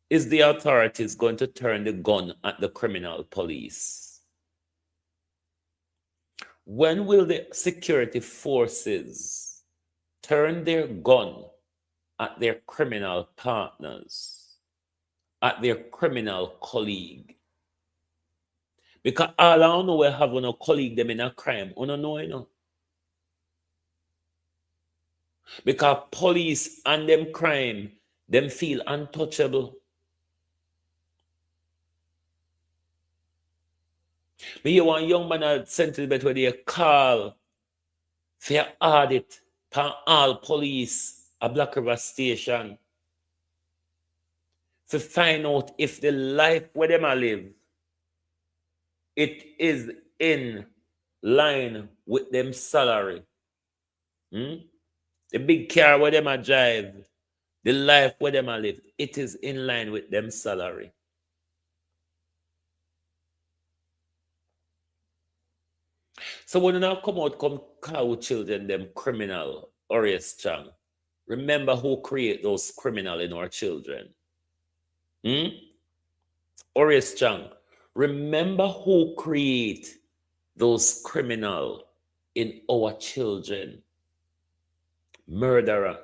is the authorities going to turn the gun at the criminal police? When will the security forces turn their gun at their criminal partners, at their criminal colleague? Because all I know we have no colleague them in a crime. You don't know, you know. Because police and them crime, them feel untouchable. Me hear one young man sent to the bed where they call for audit for all police at Black River Station to find out if the life where them live, it is in line with them salary. The big car where them drive, the life where them live, it is in line with them salary. So when you now come out, come call children them criminal, Horace Chang, remember who create those criminal in our children. Horace Chang, remember who create those criminal in our children. Murderer.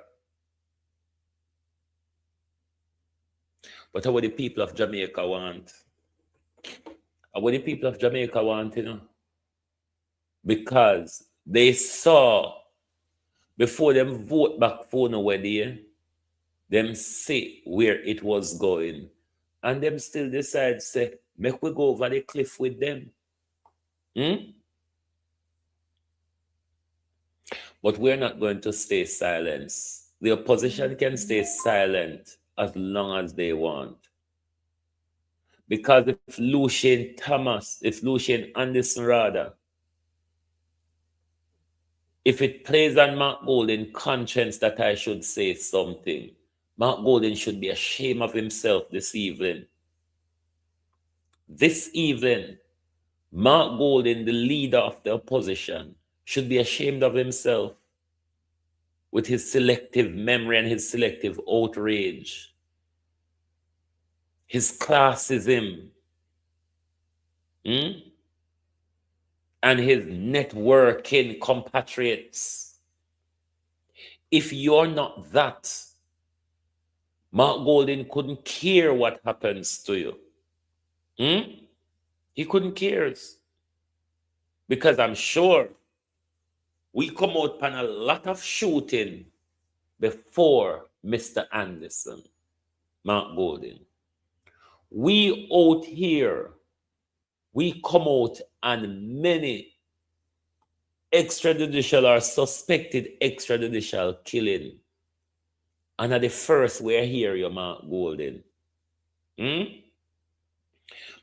But what the people of Jamaica want? What the people of Jamaica want, you know? Because they saw, before them vote back for nowhere, them see where it was going. And them still decide, say, make we go over the cliff with them. But we're not going to stay silent. The opposition can stay silent as long as they want. Because if Lucien Anderson rather, if it plays on Mark Golden's conscience that I should say something, Mark Golden should be ashamed of himself this evening. This evening, Mark Golden, the leader of the opposition, should be ashamed of himself with his selective memory and his selective outrage, his classism, and his networking compatriots. If you're not that, Mark Golden couldn't care what happens to you. He couldn't care. Because I'm sure we come out upon a lot of shooting before Mr. Anderson, Mark Golden. We out here, we come out on many extrajudicial or suspected extrajudicial killing. And at the first we're here, you Mark Golden.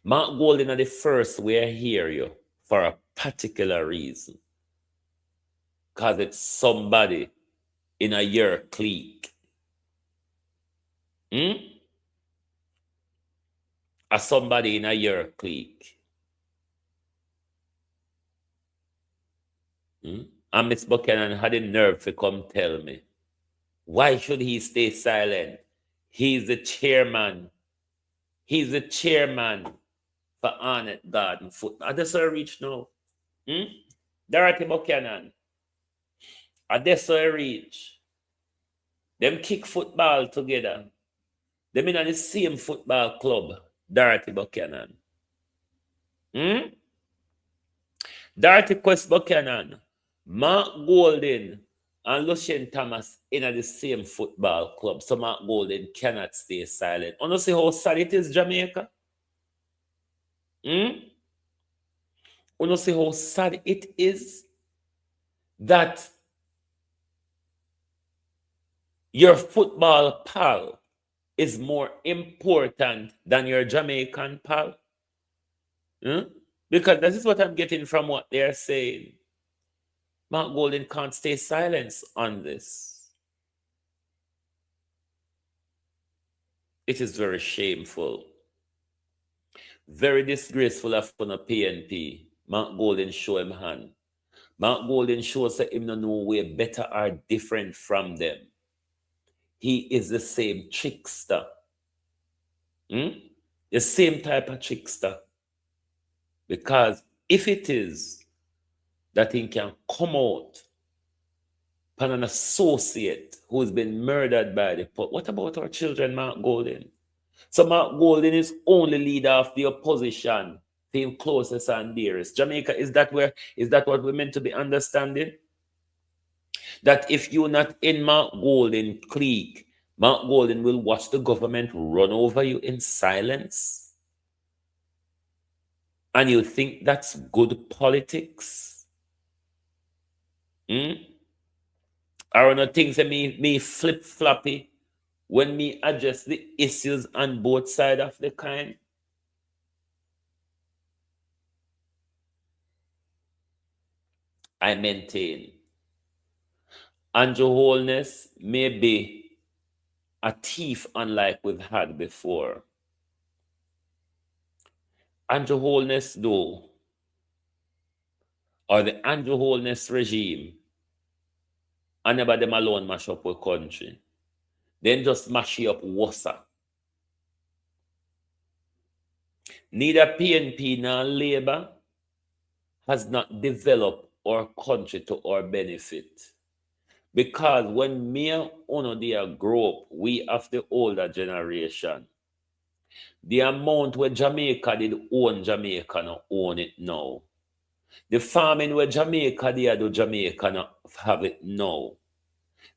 Mark Golden at the first we're here you for a particular reason. Because it's somebody in a your clique. Or somebody in a your clique. And Miss Buchanan had the nerve to come tell me, why should he stay silent? He's the chairman. He's the chairman for Arnett Garden Football. That's where I reach now. Dorothy Buchanan. That's where I reach. Them kick football together. Them in the same football club. Dorothy Buchanan. Dorothy Quest Buchanan. Mark Golden and Lucien Thomas in the same football club. So Mark Golden cannot stay silent. You see how sad it is, Jamaica? You see how sad it is that your football pal is more important than your Jamaican pal? Because this is what I'm getting from what they're saying. Mark Golden can't stay silent on this. It is very shameful. Very disgraceful of a PNP. Mark Golden show him hand. Mark Golden shows that him no way better or different from them. He is the same trickster. The same type of trickster. Because if it is that he can come out upon an associate who's been murdered by the police, what about our children, Mark Golden? So Mark Golden is only leader of the opposition, the closest and dearest. Jamaica, is that what we're meant to be understanding? That if you're not in Mark Golden clique, Mark Golden will watch the government run over you in silence? And you think that's good politics? Or no things that me flip-floppy when me address the issues on both sides of the kind? I maintain Andrew Holness may be a thief unlike we've had before. Andrew Holness, though, or the Andrew Holness regime, and never them alone mash up a country. Then just mash it up worse. Neither PNP nor Labour has not developed our country to our benefit. Because when me and Ono there grow up, we of the older generation, the amount where Jamaica did own Jamaica not own it now. The farming where Jamaica did do Jamaica not have it now.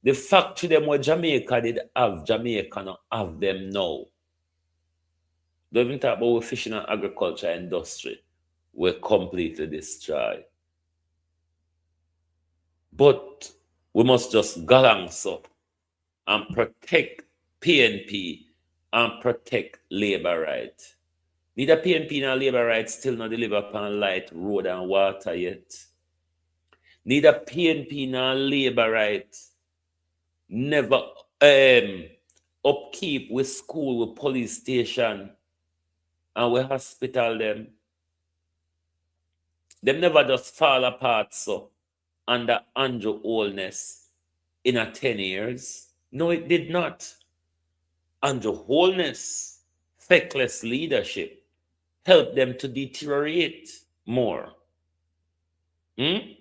The factory them where Jamaica did have Jamaica not have them now. Don't even talk about fishing and agriculture industry. We're completely destroyed. But we must just balance up and protect PNP and protect labor rights. Neither PNP nor labor rights still not deliver upon light, road and water yet. Neither PNP nor labor rights never upkeep with school, with police station, and with hospital them. Them never just fall apart so under Andrew Holness in a 10 years. No, it did not. Andrew Holness, feckless leadership, helped them to deteriorate more. When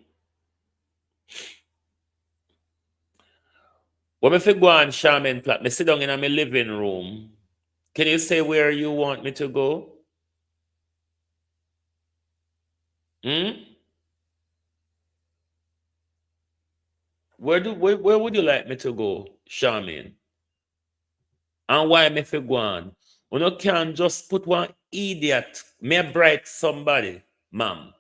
if I go on Charmaine Platt, me sit down in my living room. Can you say where you want me to go? Where would you like me to go, Charmaine? And why me fi go on? You can't just put one idiot, may bright somebody, ma'am.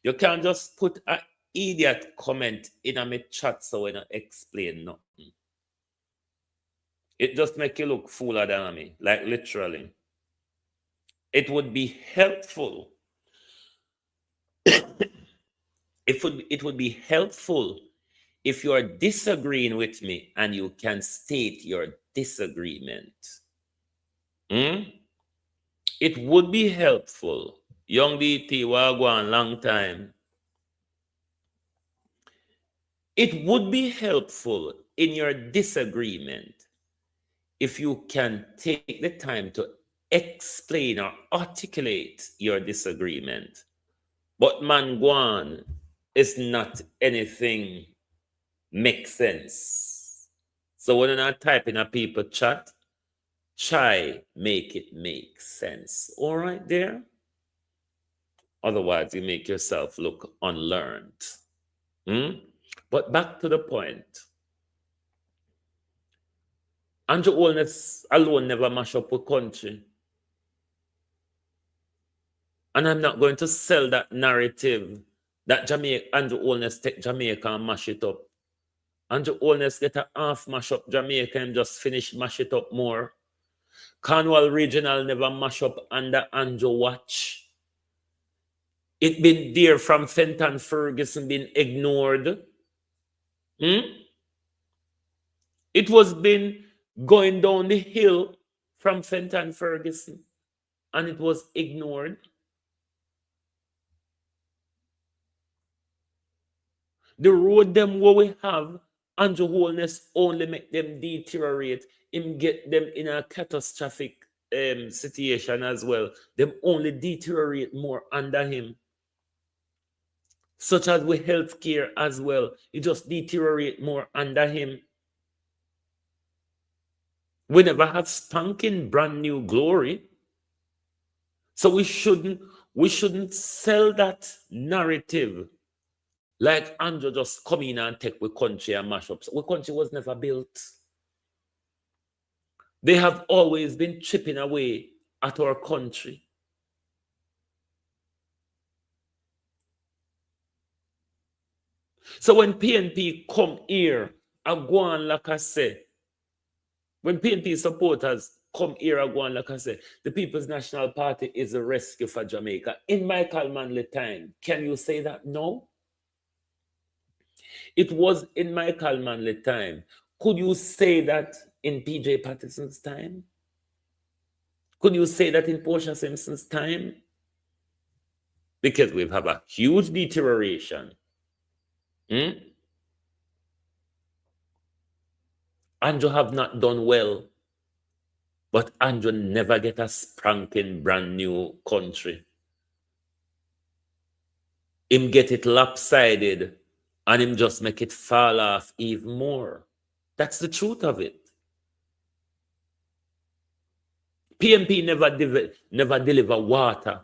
You can't just put an idiot comment in a me chat so we don't explain nothing. It just make you look fuller than me, like literally. It would be helpful. It would be helpful if you are disagreeing with me and you can state your disagreement. It would be helpful. Young DT, Wagwan, long time. It would be helpful in your disagreement if you can take the time to explain or articulate your disagreement. But man, Guan is not anything make sense. So when you're not typing a people chat, try make it make sense. All right there? Otherwise, you make yourself look unlearned. But back to the point. Andrew Holness alone never mash up a country. And I'm not going to sell that narrative that Andrew Holness take Jamaica and mash it up. Andrew Holness get a half mash up Jamaica and just finish mash it up more. Cornwall Regional never mash up under Andrew watch. It been there from Fenton Ferguson, been ignored. It was been going down the hill from Fenton Ferguson and it was ignored. The road them what we have, Andrew Holness only make them deteriorate. Him get them in a catastrophic situation as well. Them only deteriorate more under him. Such as with healthcare as well. It just deteriorate more under him. We never have spanking brand new glory. So we shouldn't sell that narrative. Like Andrew just come in and take the country and mash up. So the country was never built. They have always been chipping away at our country. So when PNP come here and go on like I say, when PNP supporters come here and go on like I say, the People's National Party is a rescue for Jamaica. In Michael Manley time, can you say that? No. It was in Michael Manley time. Could you say that in PJ Patterson's time? Could you say that in Portia Simpson's time? Because we've had a huge deterioration. Andrew have not done well, but Andrew never get a spanking brand new country. Him get it lopsided and him just make it fall off even more. That's the truth of it. PNP never deliver water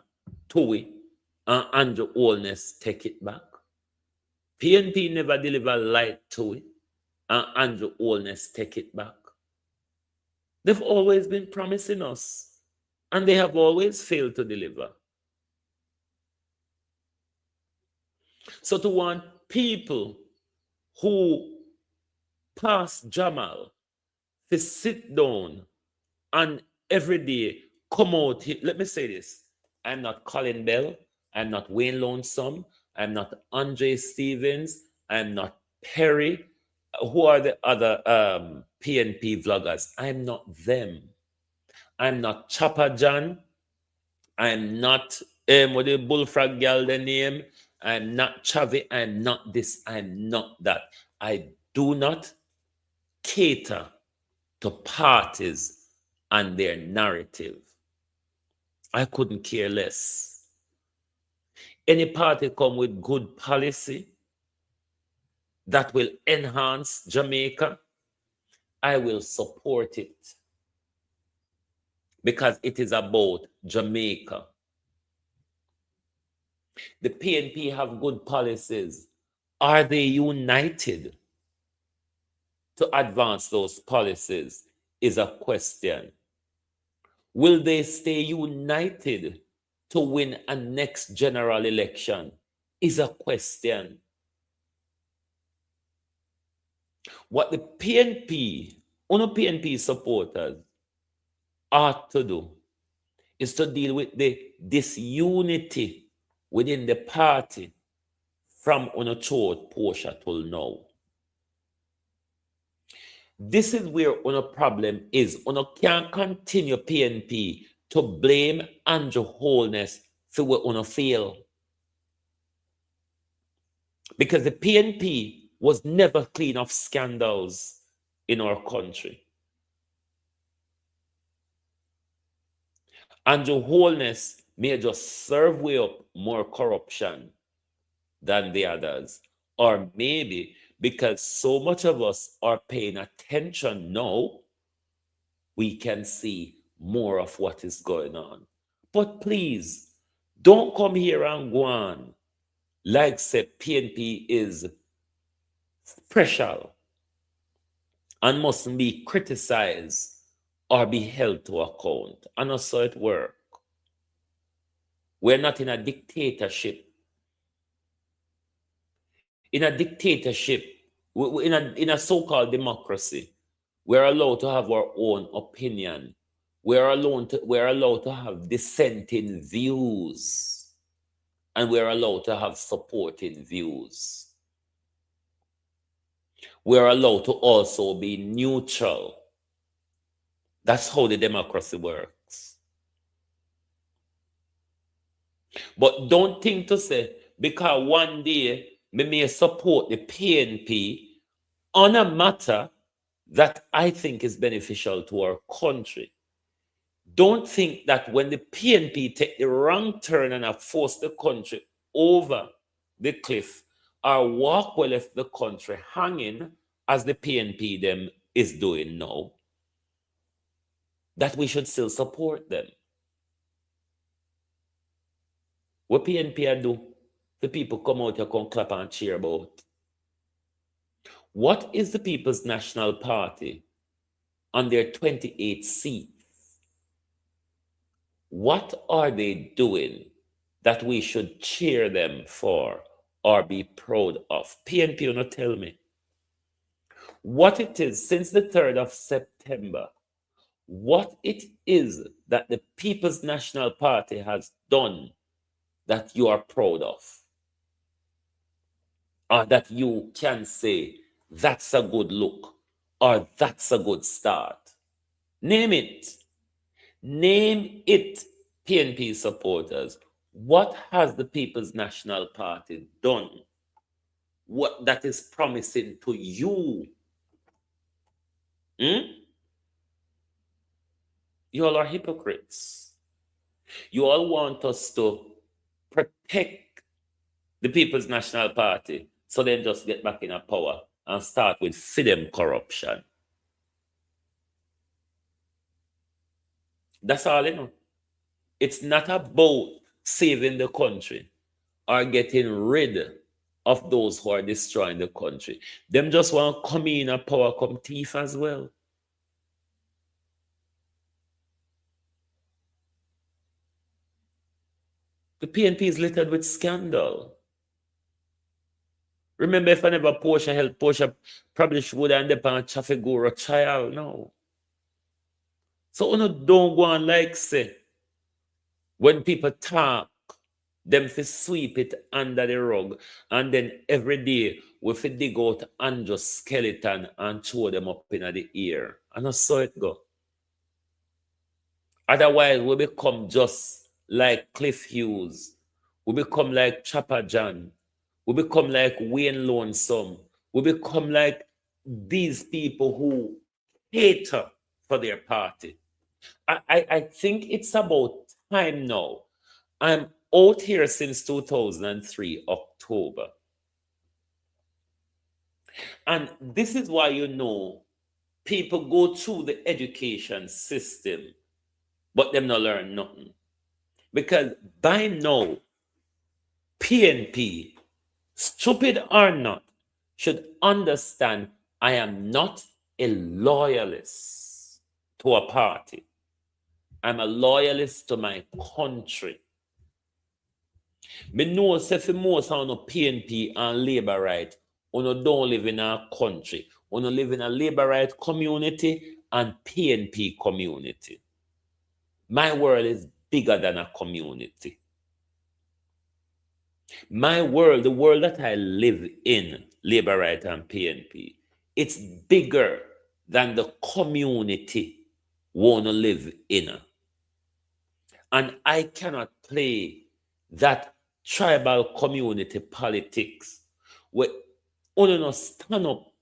to it and Andrew Holness take it back. PNP never deliver light to it and Andrew Holness take it back. They've always been promising us and they have always failed to deliver. So to want people who pass Jamal to sit down and every day come out. Let me say this. I'm not Colin Bell. I'm not Wayne Lonesome. I'm not Andre Stevens. I'm not Perry. Who are the other PNP vloggers? I'm not them. I'm not Chopper John. I'm not what the bullfrog girl the name. I'm not Chavi. I'm not this. I'm not that. I do not cater to parties and their narrative. I couldn't care less. Any party come with good policy that will enhance Jamaica, I will support it because it is about Jamaica. The PNP have good policies. Are they united to advance those policies is a question. Will they stay united to win a next general election is a question. What the PNP, PNP supporters ought to do is to deal with the disunity within the party from throat Portia till now. This is where problem is. Can't continue PNP to blame Andrew Holness for what fail. Because the PNP was never clean of scandals in our country. Andrew Holness may just serve way up more corruption than the others. Or maybe because so much of us are paying attention now, we can see more of what is going on. But please, don't come here and go on like say PNP is special and mustn't be criticized or be held to account. And also it work. We're not in a dictatorship. In a dictatorship, in a so-called democracy, we're allowed to have our own opinion. We're allowed to have dissenting views. And we're allowed to have supporting views. We're allowed to also be neutral. That's how the democracy works. But don't think to say, because one day we may support the PNP on a matter that I think is beneficial to our country. Don't think that when the PNP take the wrong turn and have forced the country over the cliff or walk well left the country hanging as the PNP them is doing now, that we should still support them. What PNP do? The people come out here, come clap and cheer about. What is the People's National Party on their 28 seats? What are they doing that we should cheer them for or be proud of? PNP, you not tell me. What it is since the 3rd of September, what it is that the People's National Party has done that you are proud of, or that you can say, that's a good look, or that's a good start. Name it. Name it, PNP supporters. What has the People's National Party done? What that is promising to you? You all are hypocrites. You all want us to protect the People's National Party so they just get back in power and start with freedom corruption. That's all you know. It's not about saving the country or getting rid of those who are destroying the country. Them just want to come in a power come thief as well. The PNP is littered with scandal. Remember, if I never Portia help, Portia probably would end up on traffic guru child. No. So don't go on like say, when people talk, them fi sweep it under the rug, and then every day we fi dig out Andrew's skeleton and throw them up in the air. And I saw it go. Otherwise, we become just like Cliff Hughes. We become like Chopper John. We become like Wayne Lonesome. We become like these people who cater for their party. I think it's about time now. I'm out here since 2003, October. And this is why people go through the education system, but them not learn nothing. Because by now, PNP, stupid or not, should understand I am not a loyalist to a party. I'm a loyalist to my country. Me know say for most of PNP and labor right, you don't live in a country. You live in a labor right community and PNP community. My world is bigger than a community. My world, the world that I live in, labor right and PNP, it's bigger than the community want to live in. And I cannot play that tribal community politics where you not stand up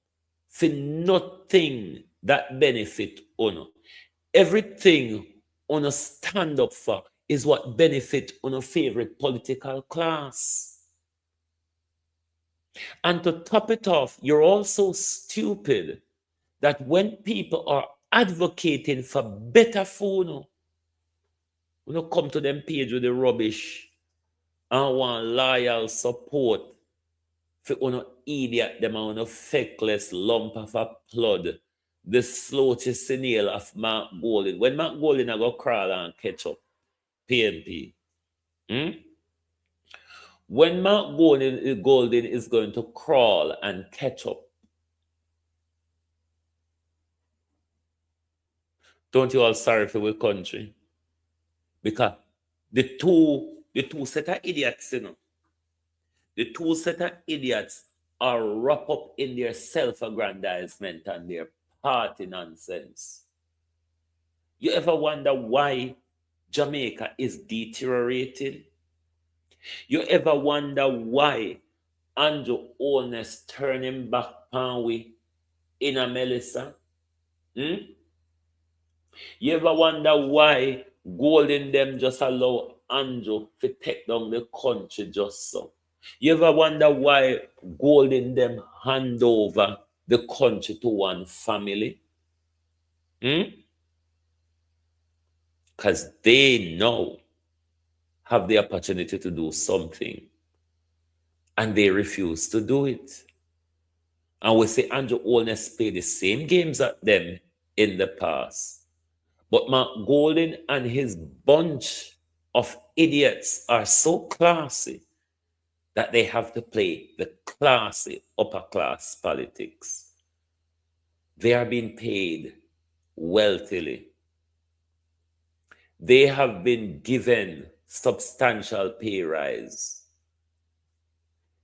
for nothing that benefit you. Everything you stand up for is what benefit your favorite political class. And to top it off, you're also stupid that when people are advocating for better food, you come to them page with the rubbish and want loyal support for idiot them and feckless lump of a plod, the slow snail of Mark Golding. When Mark Golding I go crawl and catch up, PNP. When Mark Golding is going to crawl and catch up, don't you all sorry for your country? Because the two set of idiots, the two set of idiots are wrapped up in their self-aggrandizement and their party nonsense. You ever wonder why Jamaica is deteriorating? You ever wonder why Andrew Holness turning back on we in a Melissa? You ever wonder why Golden them just allow Andrew to take down the country just so? You ever wonder why Golden them hand over the country to one family? Because they now have the opportunity to do something and they refuse to do it. And we say Andrew Holness played the same games at them in the past. But Mark Golding and his bunch of idiots are so classy that they have to play the classy upper class politics. They are being paid wealthily. They have been given substantial pay rise.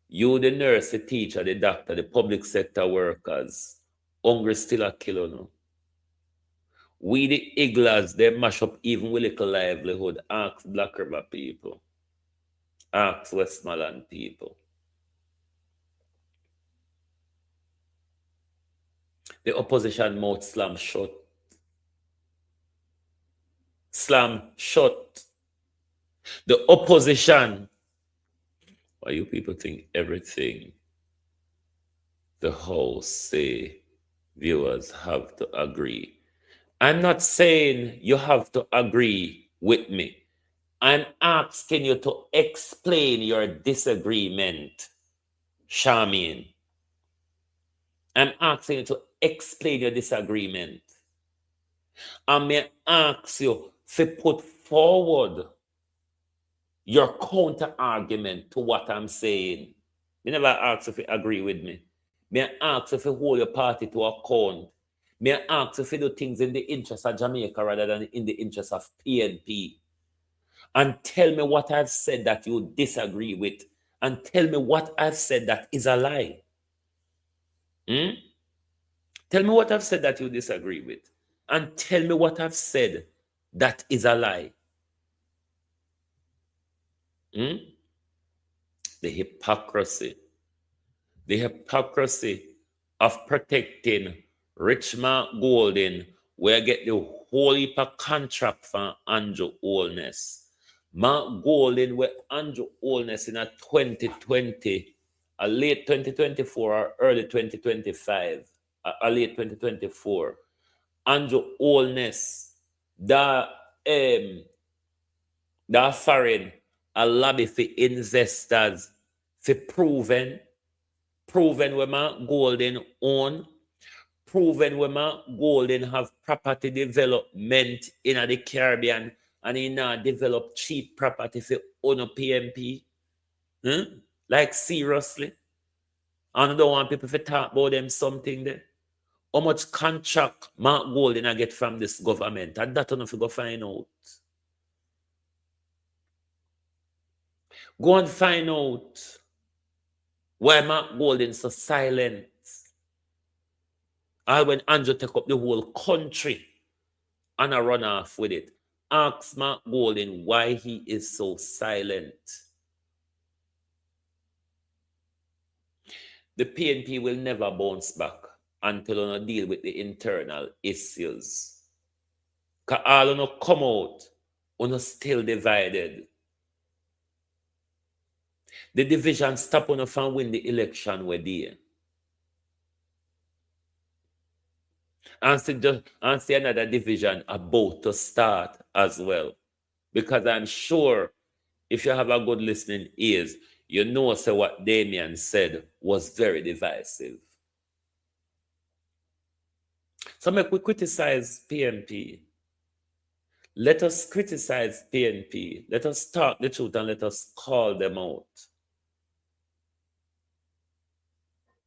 You, the nurse, the teacher, the doctor, the public sector workers, hungry still a killer no. We the Iglas, they mash up even with little livelihood. Ask Black River people. Ask Westmoreland people. The opposition mouth slam shut. Slam shut. The opposition. Why you people think everything the host say viewers have to agree? I'm not saying you have to agree with me. I'm asking you to explain your disagreement, Charmaine. I'm asking you to explain your disagreement. I may ask you to put forward your counter argument to what I'm saying. Me never ask if you agree with me. Me ask if you hold your party to account. Me ask if you do things in the interest of Jamaica rather than in the interest of PNP. And tell me what I've said that you disagree with. And tell me what I've said that is a lie. Tell me what I've said that you disagree with. And tell me what I've said that is a lie. The hypocrisy. The hypocrisy of protecting Rich Mark Golden, where I get the whole heap of contract from Andrew Holness. Mark Golden with Andrew Holness in a 2020, a late 2024 or early 2025, a late 2024. Andrew Holness, the foreign, a lobby for investors, for proven where Mark Golden own, proven where Mark Golden have property development in the Caribbean, and he now develop cheap property for own a PMP. Like seriously. And I don't want people to talk about them something there. How much contract Mark Golden I get from this government? And that enough to go find out. Go and find out why Mark Golden so silent. Or when Andrew take up the whole country and I run off with it. Ask Mark Golden why he is so silent. The PNP will never bounce back until we deal with the internal issues. Because all of them come out, we're still divided. The division stop on from win the election we're there. And see another division about to start as well. Because I'm sure if you have a good listening ears, you know so what Damien said was very divisive. So make we criticize PNP. Let us criticize PNP. Let us talk the truth and let us call them out.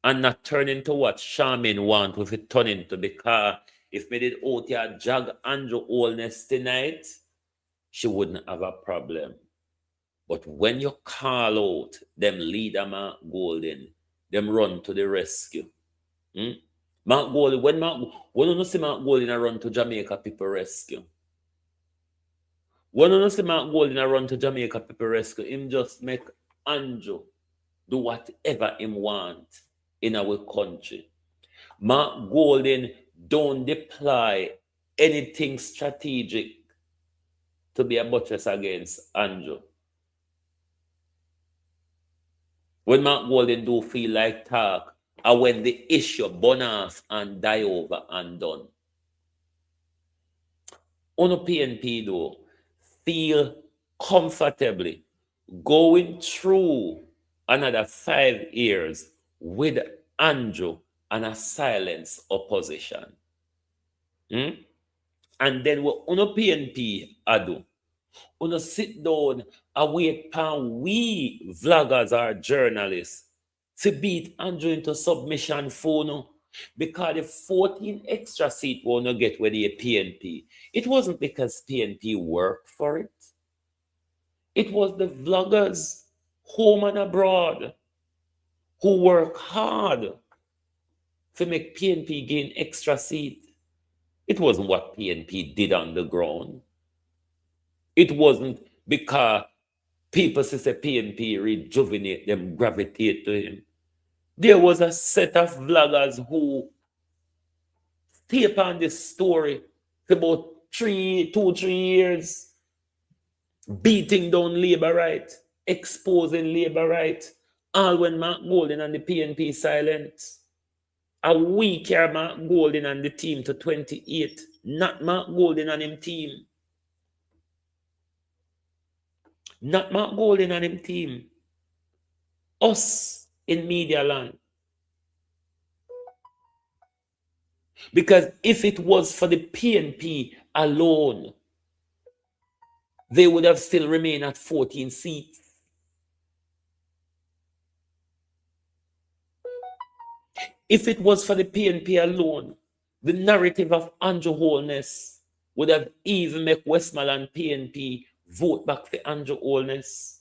And not turn into what Charmin want with it turn into, because if me did out here jag Andrew Holness tonight, she wouldn't have a problem. But when you call out them leader Mark Golden, them run to the rescue. Mark Golden, when you see Mark Golden run to Jamaica people rescue. When you see Mark Golden run to Jamaica people rescue, him just make Andrew do whatever him want in our country. Mark Golden don't deploy anything strategic to be a buttress against Andrew. When Mark Golden do feel like talk, or when the issue burn off and die over and done. On a PNP though, feel comfortably going through another 5 years with Andrew and a silence opposition. And then what on a PNP I do? On a sit down and wait for we vloggers or journalists to beat Andrew into submission phone, because the 14 extra seat we wanna get with the PNP. It wasn't because PNP worked for it. It was the vloggers, home and abroad, who work hard to make PNP gain extra seat. It wasn't what PNP did on the ground. It wasn't because people say PNP rejuvenate them, gravitate to him. There was a set of vloggers who stay upon this story for about 2-3 years, beating down labor right, exposing labor right, all when Mark Golden and the PNP silent. A week here Mark Golden and the team to 28, not Mark Golden and him team. Not Mark Golden and him team. Us in media land. Because if it was for the PNP alone, they would have still remained at 14 seats. If it was for the PNP alone, the narrative of Andrew Holness would have even made Westmoreland PNP vote back for Andrew Holness.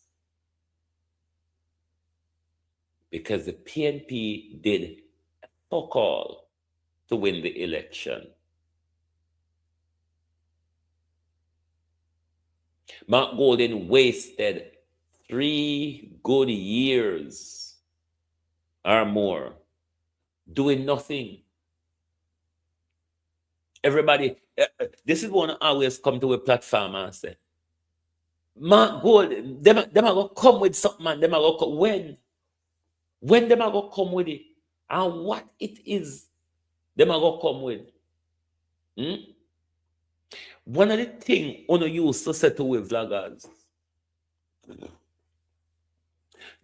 Because the PNP did fuck all to win the election. Mark Golden wasted 3 good years or more doing nothing. Everybody, this is one always come to a platform and say, Mark Golden, them are going to come with something, man. Them are going to come when them are going to come with it and what it is them are going to come with. One of the things Ono used to say to with vloggers,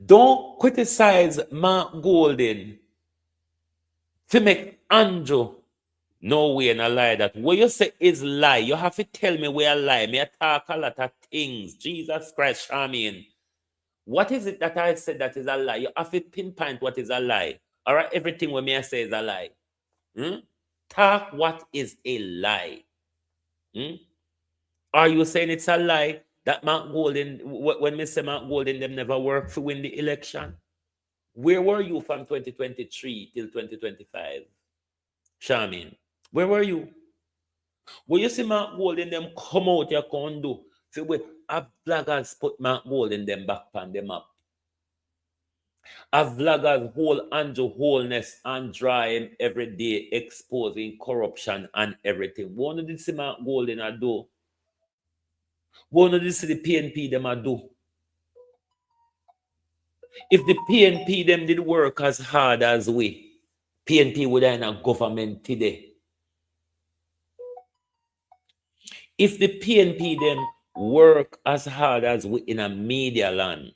don't criticize Mark Golden to make Andrew no way in a lie. That what you say is lie. You have to tell me where I lie. Me I talk a lot of things. Jesus Christ, I mean. What is it that I said that is a lie? You have to pinpoint what is a lie. All right, everything what me I say is a lie. Talk what is a lie. Are you saying it's a lie that Mark Golden, when me say Mark Golden, them never worked to win the election? Where were you from 2023 till 2025? Charmin, where were you? When you see Mark Golden, them come out your condo, see where a vloggers put Mark Golden them back on them up. A vloggers hold Andrew Holness and dry him every day, exposing corruption and everything. What did see Mark Golden a do? What did see the PNP them a do? If the PNP them did work as hard as we, PNP would have in a government today. If the PNP them work as hard as we in a media land,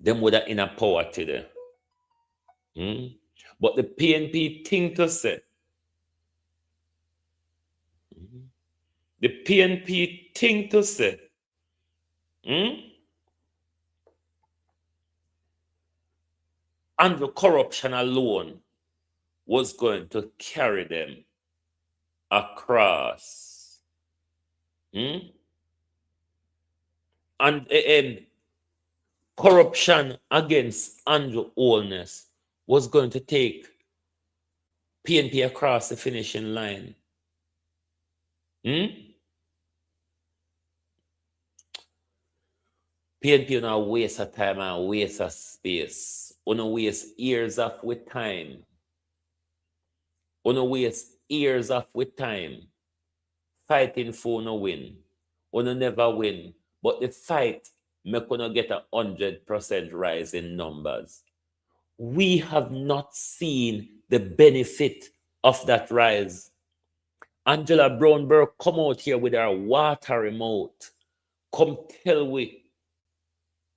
them would have in a power today. But the PNP thing to say, the PNP thing to say, and the corruption alone was going to carry them across. And corruption against Andrew Holness was going to take PNP across the finishing line. PNP now waste of time and waste of space. Una waste years off with time. Una waste years off with time. Fighting for no win. Una never win. But the fight make una get 100% rise in numbers. We have not seen the benefit of that rise. Angela Brownberg come out here with her water remote. Come tell we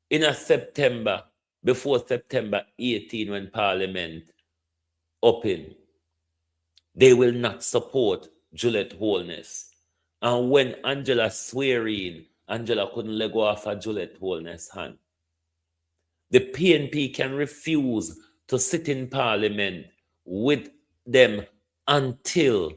in a September, before September 18 when Parliament open, they will not support Juliet Holness. And when Angela swear in, Angela couldn't let go off of Juliet Holness' hand. The PNP can refuse to sit in Parliament with them until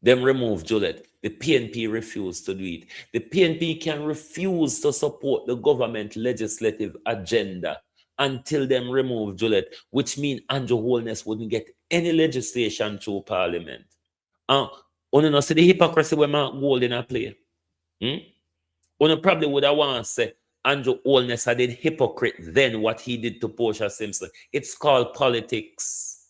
them remove Juliet. The PNP refused to do it. The PNP can refuse to support the government legislative agenda until them remove Juliet, which means Andrew Holness wouldn't get any legislation through Parliament. You know, see the hypocrisy where Mark Golden a play. You probably would have want to say Andrew Holness had did hypocrite then what he did to Portia Simpson. It's called politics.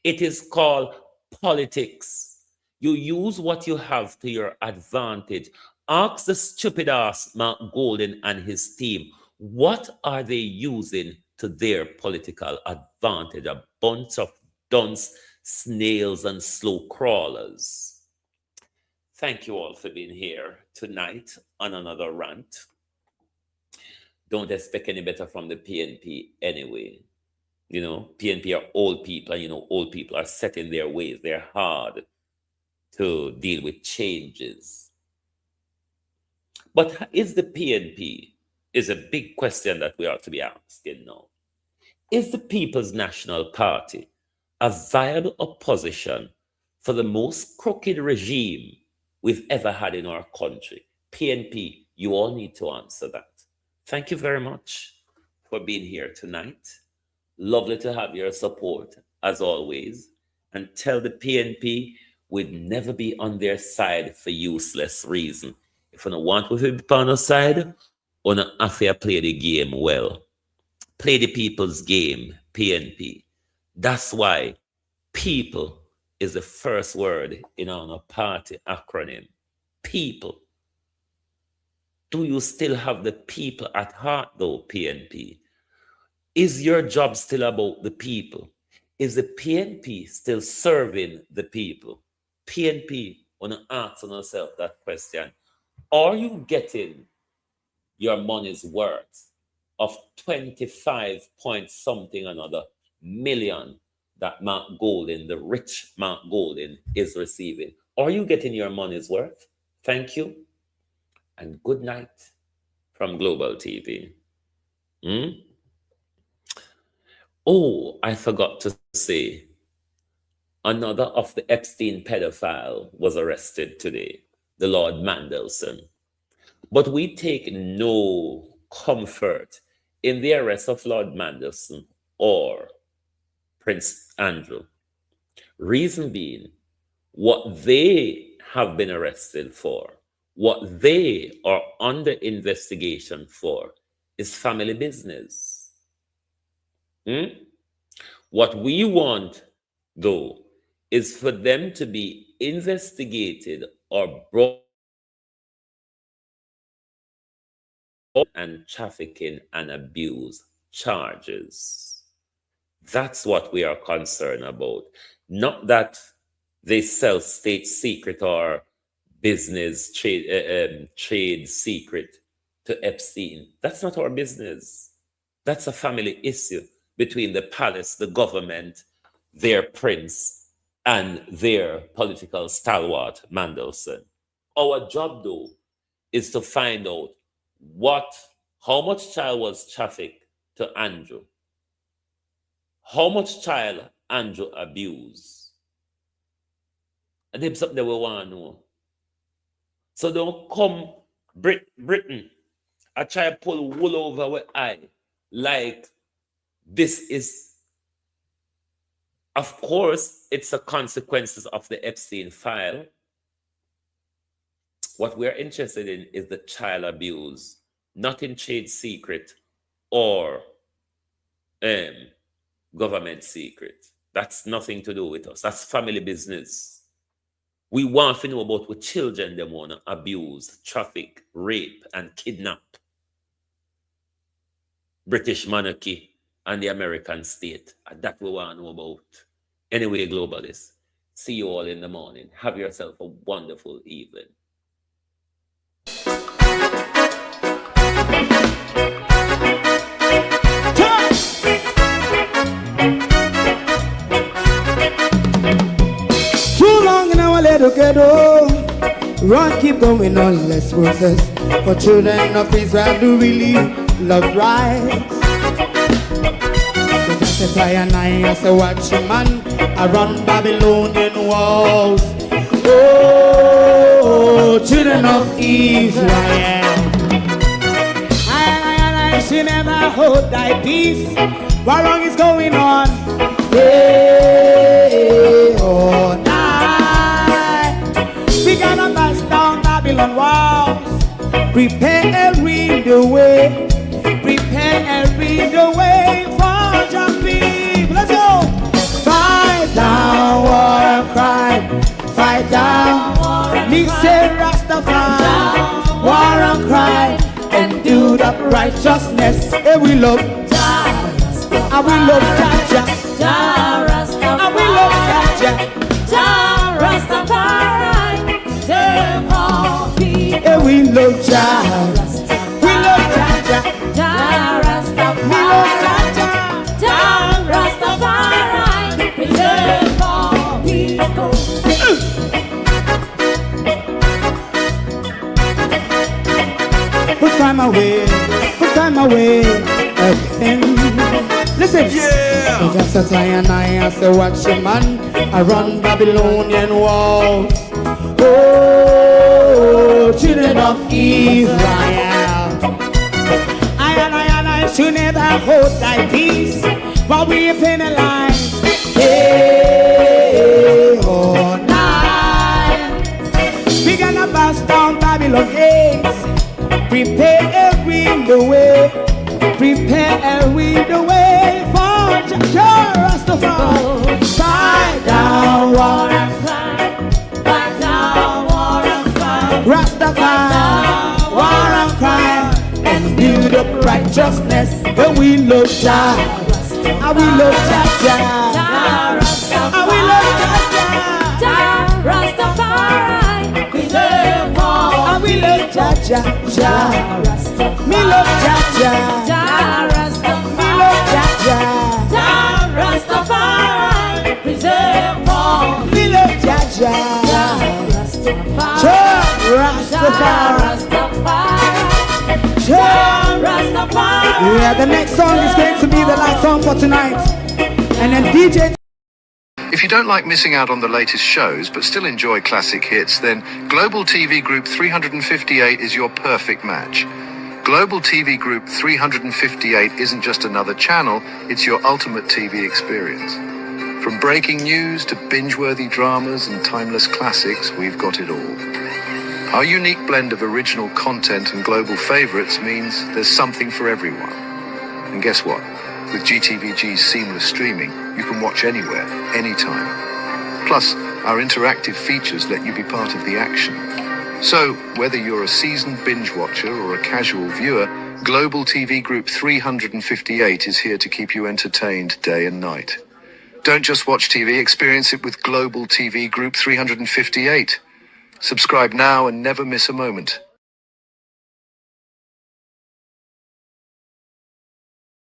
It is called politics. You use what you have to your advantage. Ask the stupid ass Mark Golden and his team, what are they using to their political advantage? A bunch of dunce, snails, and slow crawlers. Thank you all for being here tonight on another rant. Don't expect any better from the PNP anyway. You know, PNP are old people, and you know, old people are set in their ways. They're hard to deal with changes. But is the PNP is a big question that we ought to be asking now. Is the People's National Party a viable opposition for the most crooked regime we've ever had in our country? PNP, you all need to answer that. Thank you very much for being here tonight. Lovely to have your support, as always. And tell the PNP we'd never be on their side for useless reason. If you don't want to be on our side, on have to play the game well. Play the people's game, PNP. That's why people is the first word in our party acronym. People. Do you still have the people at heart, though, PNP? Is your job still about the people? Is the PNP still serving the people? PNP, want to ask yourself that question. Are you getting your money's worth of 25 point something another million that Mark Golden, the rich Mark Golden, is receiving? Are you getting your money's worth? Thank you. And good night from Global TV. Oh, I forgot to say, another of the Epstein pedophile was arrested today, the Lord Mandelson. But we take no comfort in the arrest of Lord Mandelson or Prince Andrew. Reason being, what they have been arrested for, what they are under investigation for, is family business. What we want, though, is for them to be investigated or brought and trafficking and abuse charges. That's what we are concerned about. Not that they sell state secret or business trade secret to Epstein. That's not our business. That's a family issue between the palace, the government, their prince, and their political stalwart, Mandelson. Our job, though, is to find out how much child was trafficked to Andrew, how much child Andrew abused. And that's something that we want to know. So don't come Britain, I try to pull wool over our eye like this is, of course, it's the consequences of the Epstein file. What we're interested in is the child abuse, not in trade secret or government secret. That's nothing to do with us. That's family business. We want to know about what children they want to abuse, traffic, rape, and kidnap. British monarchy and the American state. And that we want to know about. Anyway, globalists, see you all in the morning. Have yourself a wonderful evening. Too long in our little ghetto, run keep going on, less process. For children of Israel do really love rights. So that's why I as a watchman around Babylonian walls. Oh, children of Israel, I should never hold thy peace. What wrong is going on? Day or night, we gotta bust down Babylon walls. Prepare and read the way. Prepare and read the way for jumping. Let's go. Fight down, war and cry. Fight down, me say Rastafari. War and cry and do that righteousness. And we love Jah, and we love Jah, and we love Jah, Rastafari. And we love Jah, we love Jah, Rastafari. We love Jah, Rastafari. Preserve all people. Put time away again. Listen. Yeah. Just a tie and I say watch your man. I run Babylonian walls. Oh, children of Israel. I should never hold thy peace while we penalize. Hey, oh, night. We gonna bust down Babylon gates. Prepare the way. Prepare the way for Rastafari. Fight down, war and fight. Fight down, war and fight. Rastafari, war and fight. And build up righteousness. And we love Jah. And we love Jah. And we love Jah. Rastafari. Preserve all. And we love Jah. Me love Jah. Me love Jah. Rastafari. Preserve all. Me love Jah. Rastafari. Yeah, the next song is going to be the last song for tonight. And then DJ. If you don't like missing out on the latest shows but still enjoy classic hits, then Global TV Group 358 is your perfect match. Global TV Group 358 isn't just another channel, it's your ultimate TV experience. From breaking news to binge-worthy dramas and timeless classics, we've got it all. Our unique blend of original content and global favorites means there's something for everyone. And guess what? With GTVG's seamless streaming, you can watch anywhere, anytime. Plus, our interactive features let you be part of the action. So, whether you're a seasoned binge watcher or a casual viewer, Global TV Group 358 is here to keep you entertained day and night. Don't just watch TV, experience it with Global TV Group 358. Subscribe now and never miss a moment.